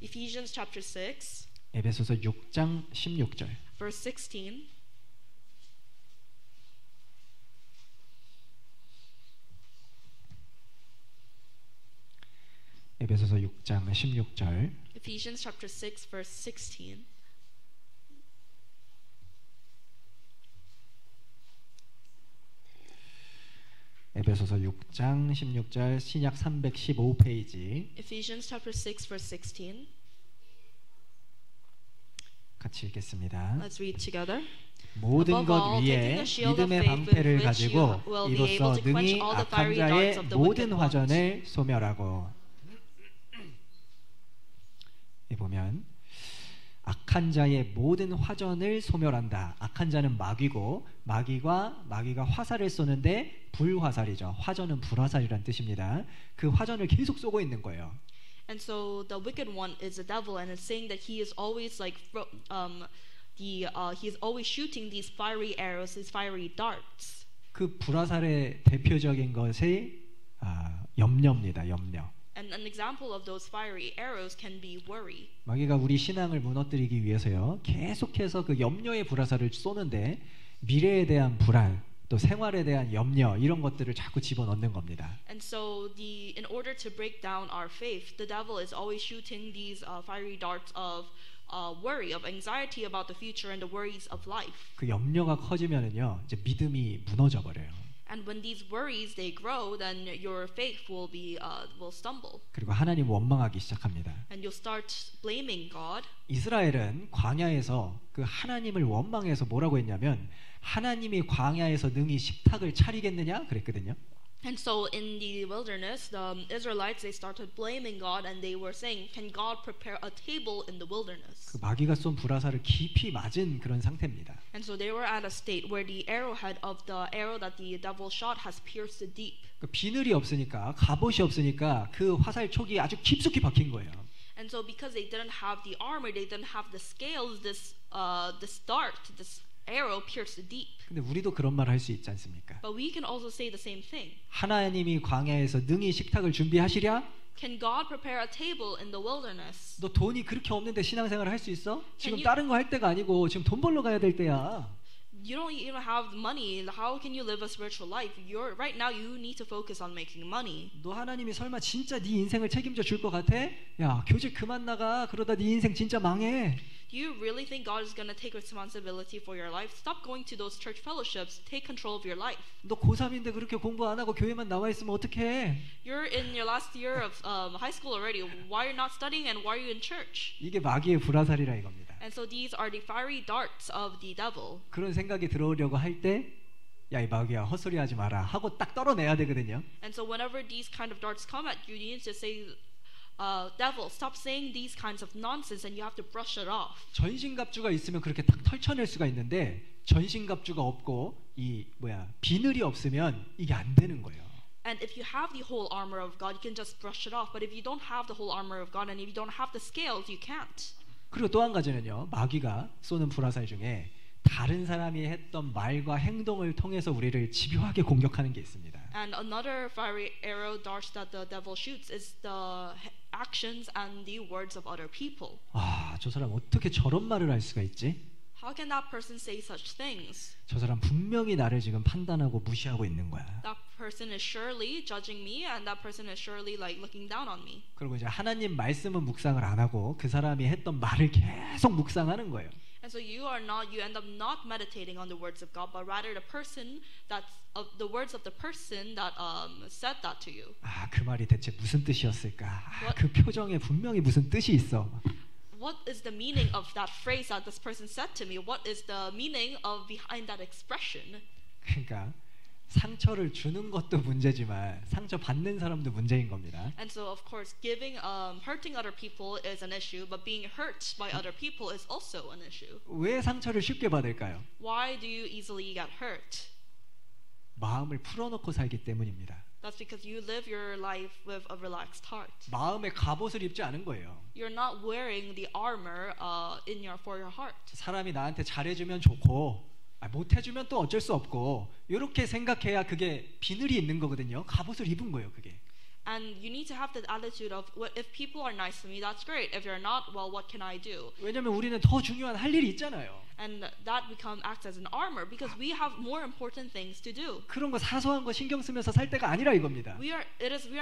Ephesians chapter 6. 에베소서 6장 16절. Verse 16. 에베소서 6장 16절. Ephesians chapter 6 verse 16. 에베소서 6장 16절 신약 315페이지. Ephesians chapter 6 verse 16. 같이 읽겠습니다. Let's read together. 모든 것 위에 믿음의 방패를 가지고 이로써 능히 악한 자의 모든 화전을 소멸하고. 이 보면 악한 자의 모든 화전을 소멸한다. 악한 자는 마귀고 마귀가 화살을 쏘는데 불화살이죠. 화전은 불화살이란 뜻입니다. 그 화전을 계속 쏘고 있는 거예요. And so the wicked one is the devil, and it's saying that he is always he's always shooting these fiery arrows, these fiery darts. 그 불화살의 대표적인 것이 염려입니다. 염려. And an example of those fiery arrows can be worry. 마귀가 우리 신앙을 무너뜨리기 위해서요. 계속해서 그 염려의 불화살을 쏘는데 미래에 대한 불안, 또 생활에 대한 염려 이런 것들을 자꾸 집어넣는 겁니다. And so in order to break down our faith, the devil is always shooting these fiery darts of worry, of anxiety about the future and the worries of life. 그 염려가 커지면은요, 이제 믿음이 무너져 버려요. And when these worries they grow, then your faith will stumble. 그리고 하나님 원망하기 시작합니다. And you'll start blaming God. 이스라엘은 광야에서 그 하나님을 원망해서 뭐라고 했냐면 하나님이 광야에서 능히 식탁을 차리겠느냐 그랬거든요. And so in the wilderness, the Israelites they started blaming God and they were saying, "Can God prepare a table in the wilderness?" 그 마귀가 쏜 불화살을 깊이 맞은 그런 상태입니다. And so they were at a state where the arrowhead of the arrow that the devil shot has pierced the deep. 그 비늘이 없으니까 갑옷이 없으니까 그 화살 촉이 아주 깊숙이 박힌 거예요. And so because they didn't have the armor, they didn't have the scales, this arrow pierced the deep. 근데 우리도 그런 말 할 수 있지 않습니까? But we can also say the same thing. 하나님이 광야에서 능히 식탁을 준비하시랴? Can God prepare a table in the wilderness? 너 돈이 그렇게 없는데 신앙생활을 할 수 있어? 지금 you- 다른 거 할 때가 아니고 지금 돈 벌러 가야 될 때야. You don't even have money. How can you live a spiritual life? Right now you need to focus on making money. 너 하나님이 설마 진짜 네 인생을 책임져 줄 것 같아? 야, 교제 그만 나가. 그러다 네 인생 진짜 망해. Do you really think God is going to take responsibility for your life? Stop going to those church fellowships. Take control of your life. 너 고3인데 그렇게 공부 안 하고 교회만 나와 있으면 어떡해? You're in your last year of high school already. Why are you not studying and why are you in church? 이게 마귀의 불화살이라 이겁니다. And so these are the fiery darts of the devil. 그런 생각이 들어오려고 할 때 야, 이 마귀야 헛소리 하지 마라 하고 딱 떨어내야 되거든요. And so whenever these kind of darts come at you, you need to say, devil, stop saying these kinds of nonsense, and you have to brush it off. 전신갑주가 있으면 그렇게 딱 털쳐낼 수가 있는데 전신갑주가 없고 비늘이 없으면 이게 안 되는 거예요. And if you have the whole armor of God, you can just brush it off. But if you don't have the whole armor of God, and if you don't have the scales, you can't. 그리고 또 한 가지는요. 마귀가 쏘는 불화살 중에 다른 사람이 했던 말과 행동을 통해서 우리를 집요하게 공격하는 게 있습니다. And another fiery arrow dart that the devil shoots is the actions and the words of other people. 아, 저 사람 어떻게 저런 말을 할 수가 있지? How can that person say such things? 저 사람 분명히 나를 지금 판단하고 무시하고 있는 거야. That person is surely judging me, and that person is surely like looking down on me. 그리고 이제 하나님 말씀은 묵상을 안 하고 그 사람이 했던 말을 계속 묵상하는 거예요. And so you end up not meditating on the words of God, but rather the words of the person that said that to you. 아, 그 말이 대체 무슨 뜻이었을까? 아, 그 표정에 분명히 무슨 뜻이 있어. What is the meaning of that phrase that this person said to me? What is the meaning of behind that expression? 그러니까 상처를 주는 것도 문제지만 상처 받는 사람도 문제인 겁니다. And so of course hurting other people is an issue, but being hurt by other people is also an issue. 왜 상처를 쉽게 받을까요? Why do you easily get hurt? 마음을 풀어놓고 살기 때문입니다. That's because you live your life with a relaxed heart. 마음에 갑옷을 입지 않은 거예요. You're not wearing the armor for your heart. 사람이 나한테 잘해주면 좋고 못해주면 또 어쩔 수 없고 이렇게 생각해야 그게 비늘이 있는 거거든요. 갑옷을 입은 거예요, 그게. And you need to have the attitude of if people are nice to me, that's great. If you're not, well, what can I do? 왜냐면 우리는 더 중요한 할 일이 있잖아요. And that acts as an armor because we have more important things to do. 그런 거 사소한 거 신경 쓰면서 살 때가 아니라 이겁니다. We are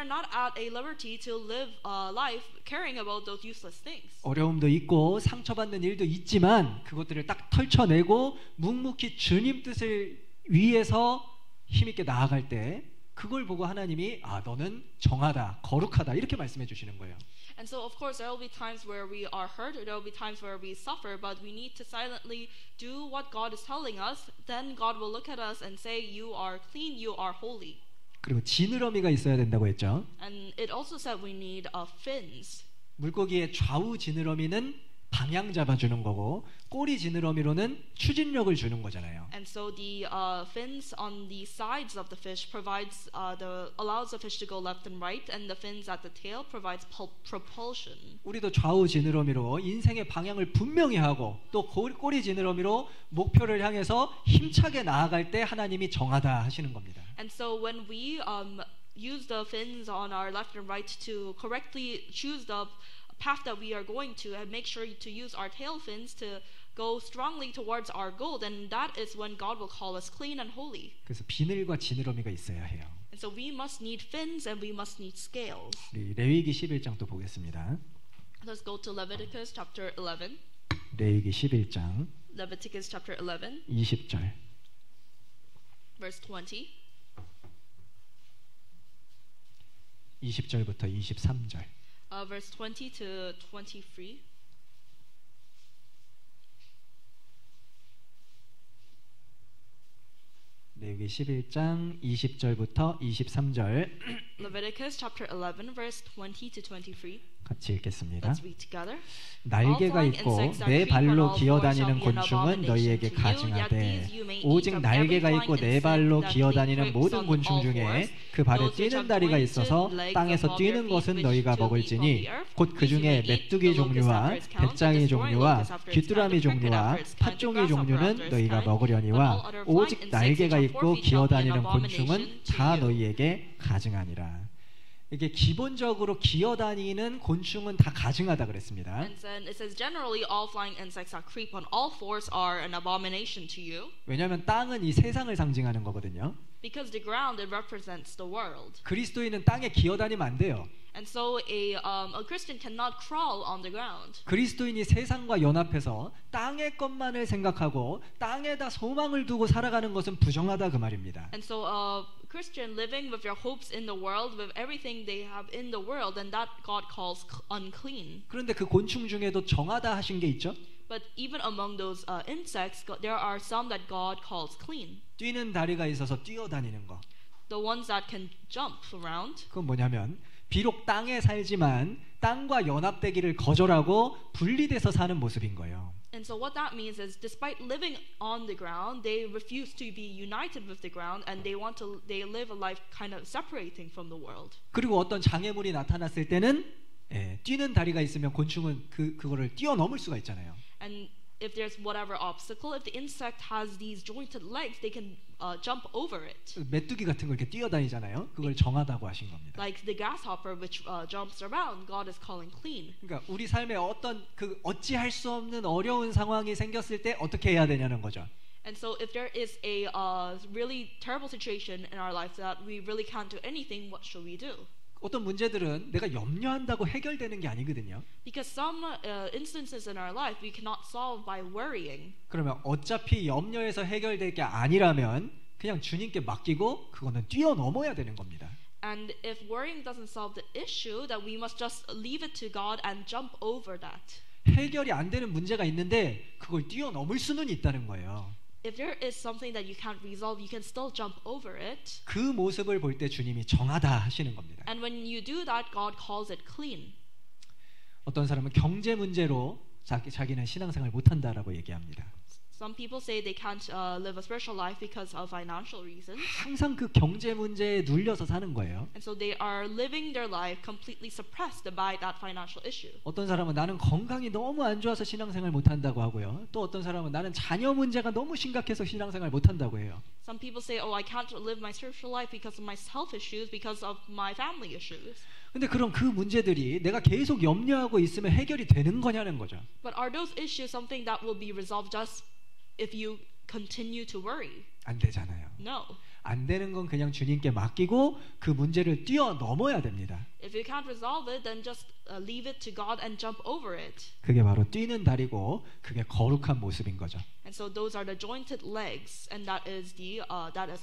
not at a liberty to live life caring about those useless things. 어려움도 있고 상처받는 일도 있지만 그것들을 딱 털쳐내고 묵묵히 주님 뜻을 위해서 힘있게 나아갈 때 그걸 보고 하나님이 너는 정하다, 거룩하다 이렇게 말씀해 주시는 거예요. And so of course there will be times where we are hurt, there will be times where we suffer, but we need to silently do what God is telling us. Then God will look at us and say, you are clean, you are holy. 그리고 지느러미가 있어야 된다고 했죠. And it also said we need fins. 물고기의 좌우 지느러미는 방향 잡아주는 거고 꼬리 지느러미로는 추진력을 주는 거잖아요. And so the fins on the sides of the fish allows the fish to go left and right, and the fins at the tail provides propulsion. 우리도 좌우 지느러미로 인생의 방향을 분명히 하고 또 꼬리 지느러미로 목표를 향해서 힘차게 나아갈 때 하나님이 정하다 하시는 겁니다. And so when we use the fins on our left and right to correctly choose the path that we are going to and make sure to use our tail fins to go strongly towards our goal, then that is when God will call us clean and holy. 그래서 비늘과 지느러미가 있어야 해요. And so we must need fins and we must need scales. 우리 레위기 11장 또 보겠습니다. Let's go to Leviticus chapter 11. 레위기 11장 Leviticus chapter 11, 20절. verse 20. 20절부터 23절. Verse 20 to 23. 레위기 11장 20절부터 23절. Leviticus chapter 11, verse 20 to 23. 같이 읽겠습니다. Let's read together. 날개가 있고 네 발로 기어다니는 곤충은 너희에게 가증하되 오직 날개가 있고 네 발로 기어다니는 모든 곤충 중에 그 발에 뛰는 다리가 있어서 땅에서 뛰는 것은 너희가 먹을지니 곧 그 중에 메뚜기 종류와 배짱이 종류와 귀뚜라미 종류와 팥종이 종류는 너희가 먹으려니와 오직 날개가 있고 기어다니는 곤충은 다 너희에게 가증하니라. 이게 기본적으로 기어다니는 곤충은 다 가증하다 그랬습니다. And then it says generally all flying insects that creep on all fours are an abomination to you. 왜냐하면 땅은 이 세상을 상징하는 거거든요. Because the ground, it represents the world. 그리스도인은 땅에 기어다니면 안 돼요. And so a Christian cannot crawl on the ground. 그리스도인이 세상과 연합해서 땅의 것만을 생각하고 땅에다 소망을 두고 살아가는 것은 부정하다 그 말입니다. And so a Christian living with their hopes in the world, with everything they have in the world, and that God calls unclean. 그런데 그 곤충 중에도 정하다 하신 게 있죠. But even among those insects, there are some that God calls clean. 뛰는 다리가 있어서 뛰어다니는 거. The ones that can jump around. 그건 뭐냐면 비록 땅에 살지만 땅과 연합되기를 거절하고 분리돼서 사는 모습인 거예요. And so what that means is, despite living on the ground, they refuse to be united with the ground, and they live a life kind of separating from the world. 그리고 어떤 장애물이 나타났을 때는 뛰는 다리가 있으면 곤충은 그거를 뛰어넘을 수가 있잖아요. And if there's whatever obstacle, if the insect has these jointed legs, they can jump over it. 메뚜기 같은 거 이렇게 뛰어다니잖아요. 그걸 정하다고 하신 겁니다. Like the grasshopper, which jumps around, God is calling clean. 그러니까 우리 삶에 어떤 어찌할 수 없는 어려운 상황이 생겼을 때 어떻게 해야 되냐는 거죠. And so, if there is a really terrible situation in our life that we really can't do anything, what should we do? 어떤 문제들은 내가 염려한다고 해결되는 게 아니거든요. Because some instances in our life we cannot solve by worrying. 그러면 어차피 염려해서 해결될 게 아니라면 그냥 주님께 맡기고 그거는 뛰어넘어야 되는 겁니다. And if worrying doesn't solve the issue, that we must just leave it to God and jump over that. 해결이 안 되는 문제가 있는데 그걸 뛰어넘을 수는 있다는 거예요. If there is something that you can't resolve, you can still jump over it. 그 모습을 볼 때 주님이 정하다 하시는 겁니다. And when you do that, God calls it clean. 어떤 사람은 경제 문제로 자기는 신앙생활 못한다라고 얘기합니다. Some people say they can't live a spiritual life because of financial reasons. 항상 그 경제 문제에 눌려서 사는 거예요. And so they are living their life completely suppressed by that financial issue. 어떤 사람은 나는 건강이 너무 안 좋아서 신앙생활 못한다고 하고요. 또 어떤 사람은 나는 자녀 문제가 너무 심각해서 신앙생활 못한다고 해요. Some people say, "Oh, I can't live my spiritual life because of my health issues, because of my family issues." 근데 그럼 그 문제들이 내가 계속 염려하고 있으면 해결이 되는 거냐는 거죠. But are those issues something that will be resolved just if you continue to worry? 안 되잖아요. No. 안 되는 건 그냥 주님께 맡기고 그 문제를 뛰어넘어야 됩니다. If you can't resolve it, then just leave it to God and jump over it. 그게 바로 뛰는 다리고 그게 거룩한 모습인 거죠. And so those are the jointed legs, and that is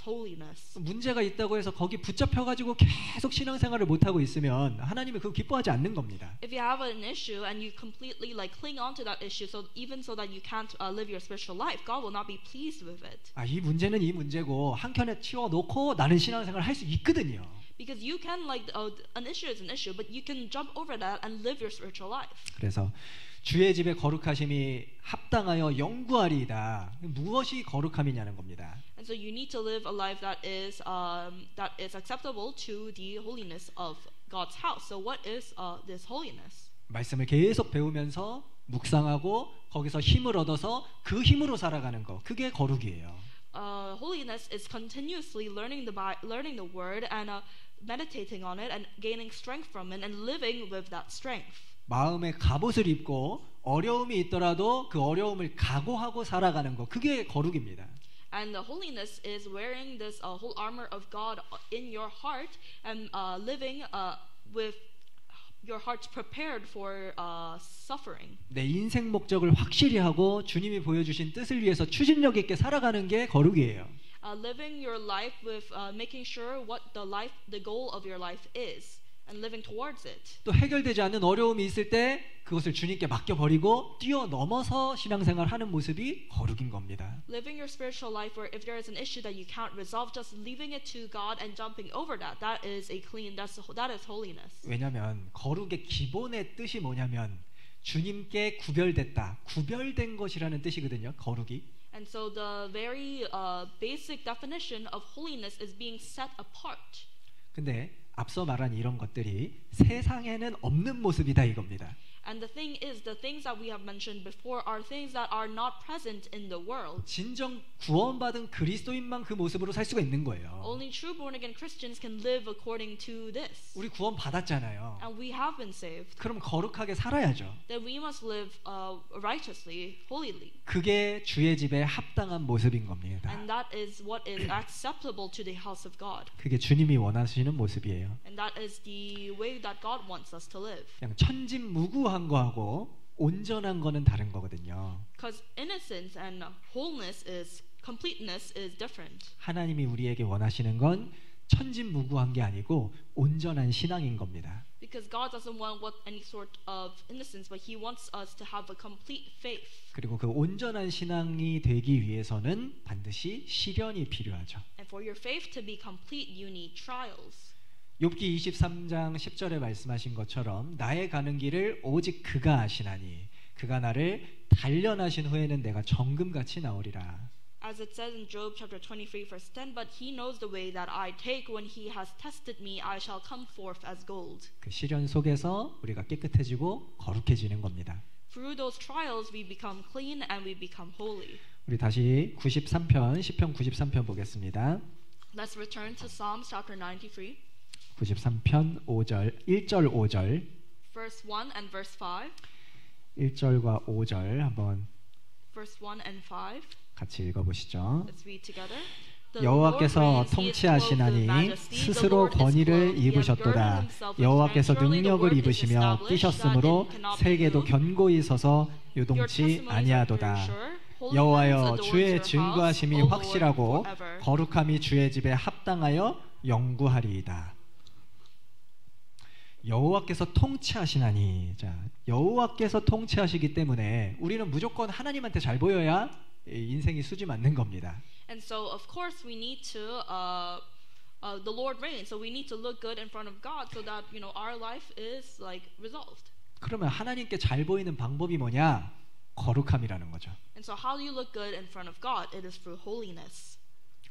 holiness. 문제가 있다고 해서 거기 붙잡혀 가지고 계속 신앙생활을 못 하고 있으면 하나님이 그거 기뻐하지 않는 겁니다. If you have an issue and you completely cling on to that issue, so even so that you can't live your spiritual life, God will not be pleased with it. 이 문제는 이 문제고 한 켠에 치워 놓고 나는 신앙생활을 할 수 있거든요. Because you can an issue is an issue, but you can jump over that and live your spiritual life. 그래서 주의 집의 거룩하심이 합당하여 영구하리이다. 무엇이 거룩함이냐는 겁니다. And so you need to live a life that is acceptable to the holiness of God's house. So what is this holiness? 말씀을 계속 배우면서 묵상하고 거기서 힘을 얻어서 그 힘으로 살아가는 거. 그게 거룩이에요. Holiness is continuously learning the word and meditating on it and gaining strength from it and living with that strength. 마음에 갑옷을 입고 어려움이 있더라도 그 어려움을 각오하고 살아가는 거. 그게 거룩입니다. And the holiness is wearing this whole armor of God in your heart and living with your hearts prepared for suffering. 내 인생 목적을 확실히 하고 주님이 보여주신 뜻을 위해서 추진력 있게 살아가는 게 거룩이에요. Living your life with making sure what the goal of your life is and living towards it. 또 해결되지 않는 어려움이 있을 때 그것을 주님께 맡겨버리고 뛰어넘어서 신앙생활하는 모습이 거룩인 겁니다. Living your spiritual life where if there is an issue that you can't resolve, just leaving it to God and jumping over that is a clean, that is holiness. 왜냐하면 거룩의 기본의 뜻이 뭐냐면 주님께 구별됐다, 구별된 것이라는 뜻이거든요. 거룩이. And so the very basic definition of holiness is being set apart. 근데 앞서 말한 이런 것들이 세상에는 없는 모습이다 이겁니다. And the thing is, the things that we have mentioned before are things that are not present in the world. 진정 구원받은 그리스도인만 그 모습으로 살 수가 있는 거예요. Only true born-again Christians can live according to this. 우리 구원 받았잖아요. And we have been saved. 그럼 거룩하게 살아야죠. Then we must live righteously, holily. 그게 주의 집에 합당한 모습인 겁니다. And that is what is acceptable to the house of God. 그게 주님이 원하시는 모습이에요. And that is the way that God wants us to live. 그냥 천진무구한 거하고 온전한 거는 다른 거거든요. Because innocence and wholeness is completeness is different. 하나님이 우리에게 원하시는 건 천진무구한 게 아니고 온전한 신앙인 겁니다. Because God doesn't want any sort of innocence, but He wants us to have a complete faith. 그리고 그 온전한 신앙이 되기 위해서는 반드시 시련이 필요하죠. And for your faith to be complete, you need trials. 욥기 23장 10절에 말씀하신 것처럼 나의 가는 길을 오직 그가 아시나니 그가 나를 단련하신 후에는 내가 정금같이 나오리라. As it says in Job chapter 23 verse 10, but he knows the way that I take. When he has tested me, I shall come forth as gold. 그 시련 속에서 우리가 깨끗해지고 거룩해지는 겁니다. Through those trials, we become clean and we become holy. 우리 다시 93편 시편 93편 보겠습니다. Let's return to Psalms chapter 93. 93편 5절 1절 5절 Verse 1 and verse 5. 1절과 5절 한번 Verse 1 and 5. 같이 읽어보시죠. Let's read together. 여호와께서 통치하시나니 스스로 권위를 입으셨도다. 여호와께서 능력을 입으시며 뛰셨으므로 세계도 견고히 서서 요동치 아니하도다. 여호와여 주의 증거하심이 확실하고 거룩함이 주의 집에 합당하여 영구하리이다. 여호와께서 통치하시나니, 자, 여호와께서 통치하시기 때문에 우리는 무조건 하나님한테 잘 보여야 인생이 수지 맞는 겁니다. And so of course we need to the Lord reigns. So we need to look good in front of God so that our life is like resolved. 그러면 하나님께 잘 보이는 방법이 뭐냐? 거룩함이라는 거죠. And so how do you look good in front of God? It is through holiness.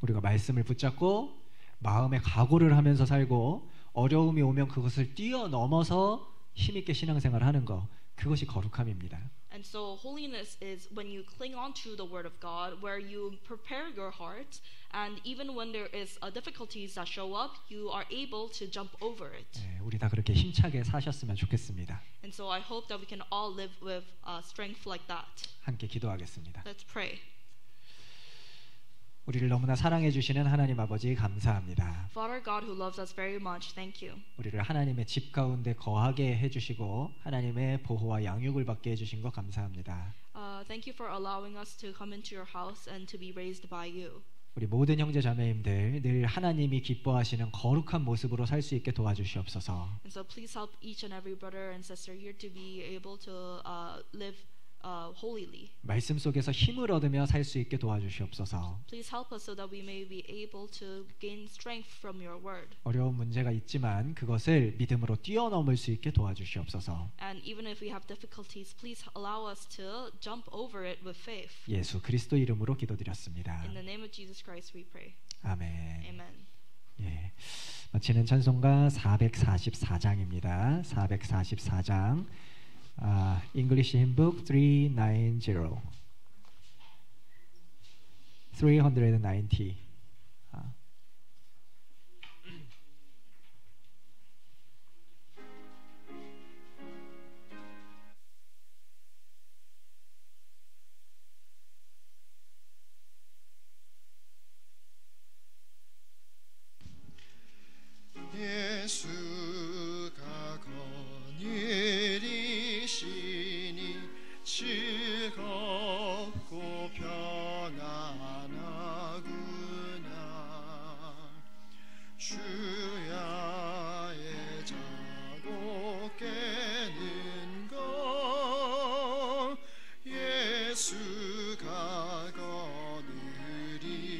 우리가 말씀을 붙잡고 마음의 각오를 하면서 살고 어려움이 오면 그것을 뛰어넘어서 힘있게 신앙생활을 하는 거, 그것이 거룩함입니다. And so holiness is when you cling on to the word of God, where you prepare your heart, and even when there is difficulties that show up, you are able to jump over it. 네, 우리 다 그렇게 힘차게 사셨으면 좋겠습니다. And so I hope that we can all live with strength like that. 함께 기도하겠습니다. Let's pray. 우리를 너무나 사랑해 주시는 하나님 아버지 감사합니다. Father God who loves us very much, thank you. 우리를 하나님의 집 가운데 거하게 해주시고 하나님의 보호와 양육을 받게 해주신 것 감사합니다. Thank you for allowing us to come into your house and to be raised by you. 우리 모든 형제 자매님들 늘 하나님이 기뻐하시는 거룩한 모습으로 살 수 있게 도와주시옵소서. And so please help each and every brother and sister here to be able to live holily. 말씀 속에서 힘을 얻으며 살 수 있게 도와주시옵소서. Please help us so that we may be able to gain strength from your word. 어려운 문제가 있지만 그것을 믿음으로 뛰어넘을 수 있게 도와주시옵소서. And even if we have difficulties, please allow us to jump over it with faith. 예수 그리스도 이름으로 기도드렸습니다. In the name of Jesus Christ we pray. 아멘. Amen. 예. 마치는 찬송가 444장입니다. 444장. English Hymn Book 390. 390. 예수가 거니리시니 즐겁고 평안하구나. 주야의 자고 깨는 것 예수가 거느리시네.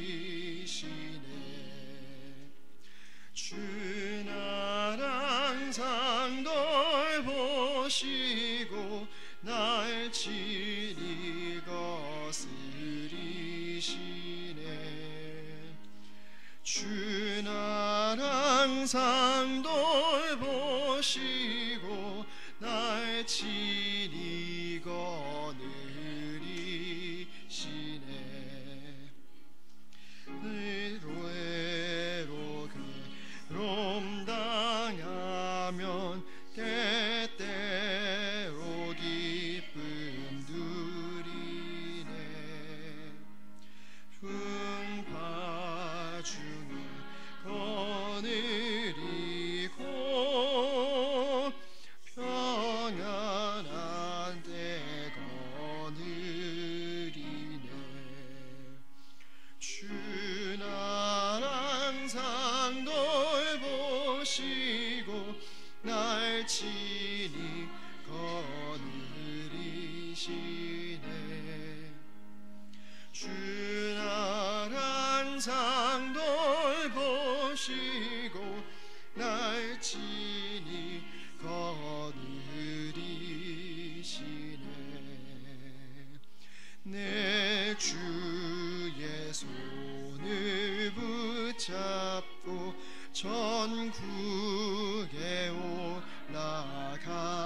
주날 항상 널 보시고 날 친히 거스리시네. 주날 항상 널 돌보시고 날 친히 거느리시네. 외로 괴로움 당하면 때때로 기쁨 누리네. 풍파 중에 거느리고 평안한 때 거느리네. 주 날 항상 돌보시고 날 친히 거느리시네. 주 날 항상 돌보시고 날 친히 거느리시네. 내 주의 손을 붙잡고 천국에 올라가겠네.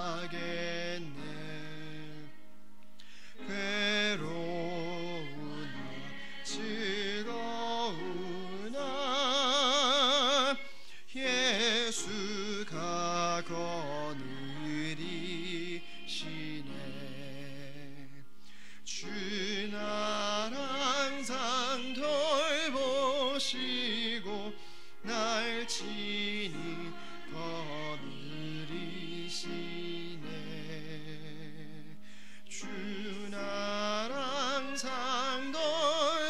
괴로우나 즐거우나 예수가 거느리시네. 주 날 항상 돌보시고 날 친히 거느리시네. 주 날 항상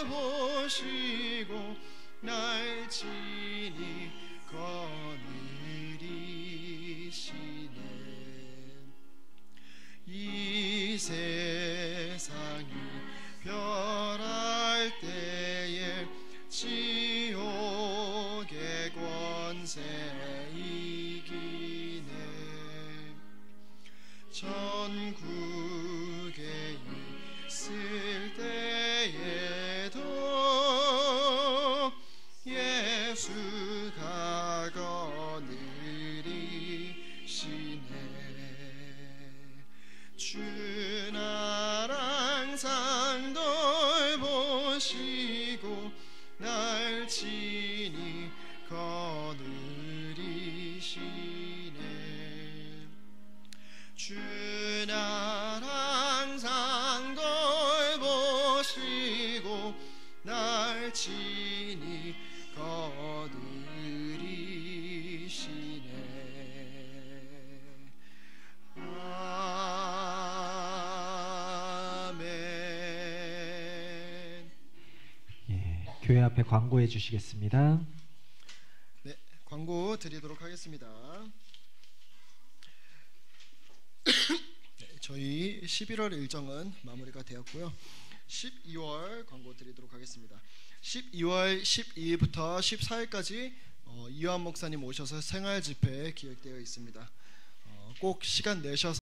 돌보시고 날 친히 거느리시네. 이 세상이 별할 때에 지옥의 권세 이기네. 천국에 있을 때에도 예수가 거느리시네. 주 날 항상 돌보시고 날 친히 거느리시네. 주 날 항상 돌보시고 날 친히 거느리시네. 아멘. 예, 교회 앞에 광고해 주시겠습니다. 네, 광고 드리도록 하겠습니다. 네, 저희 11월 일정은 마무리가 되었고요. 12월 광고 드리도록 하겠습니다. 12월 12일부터 14일까지 이완 목사님 오셔서 생활 집회 기획되어 있습니다. 꼭 시간 내셔서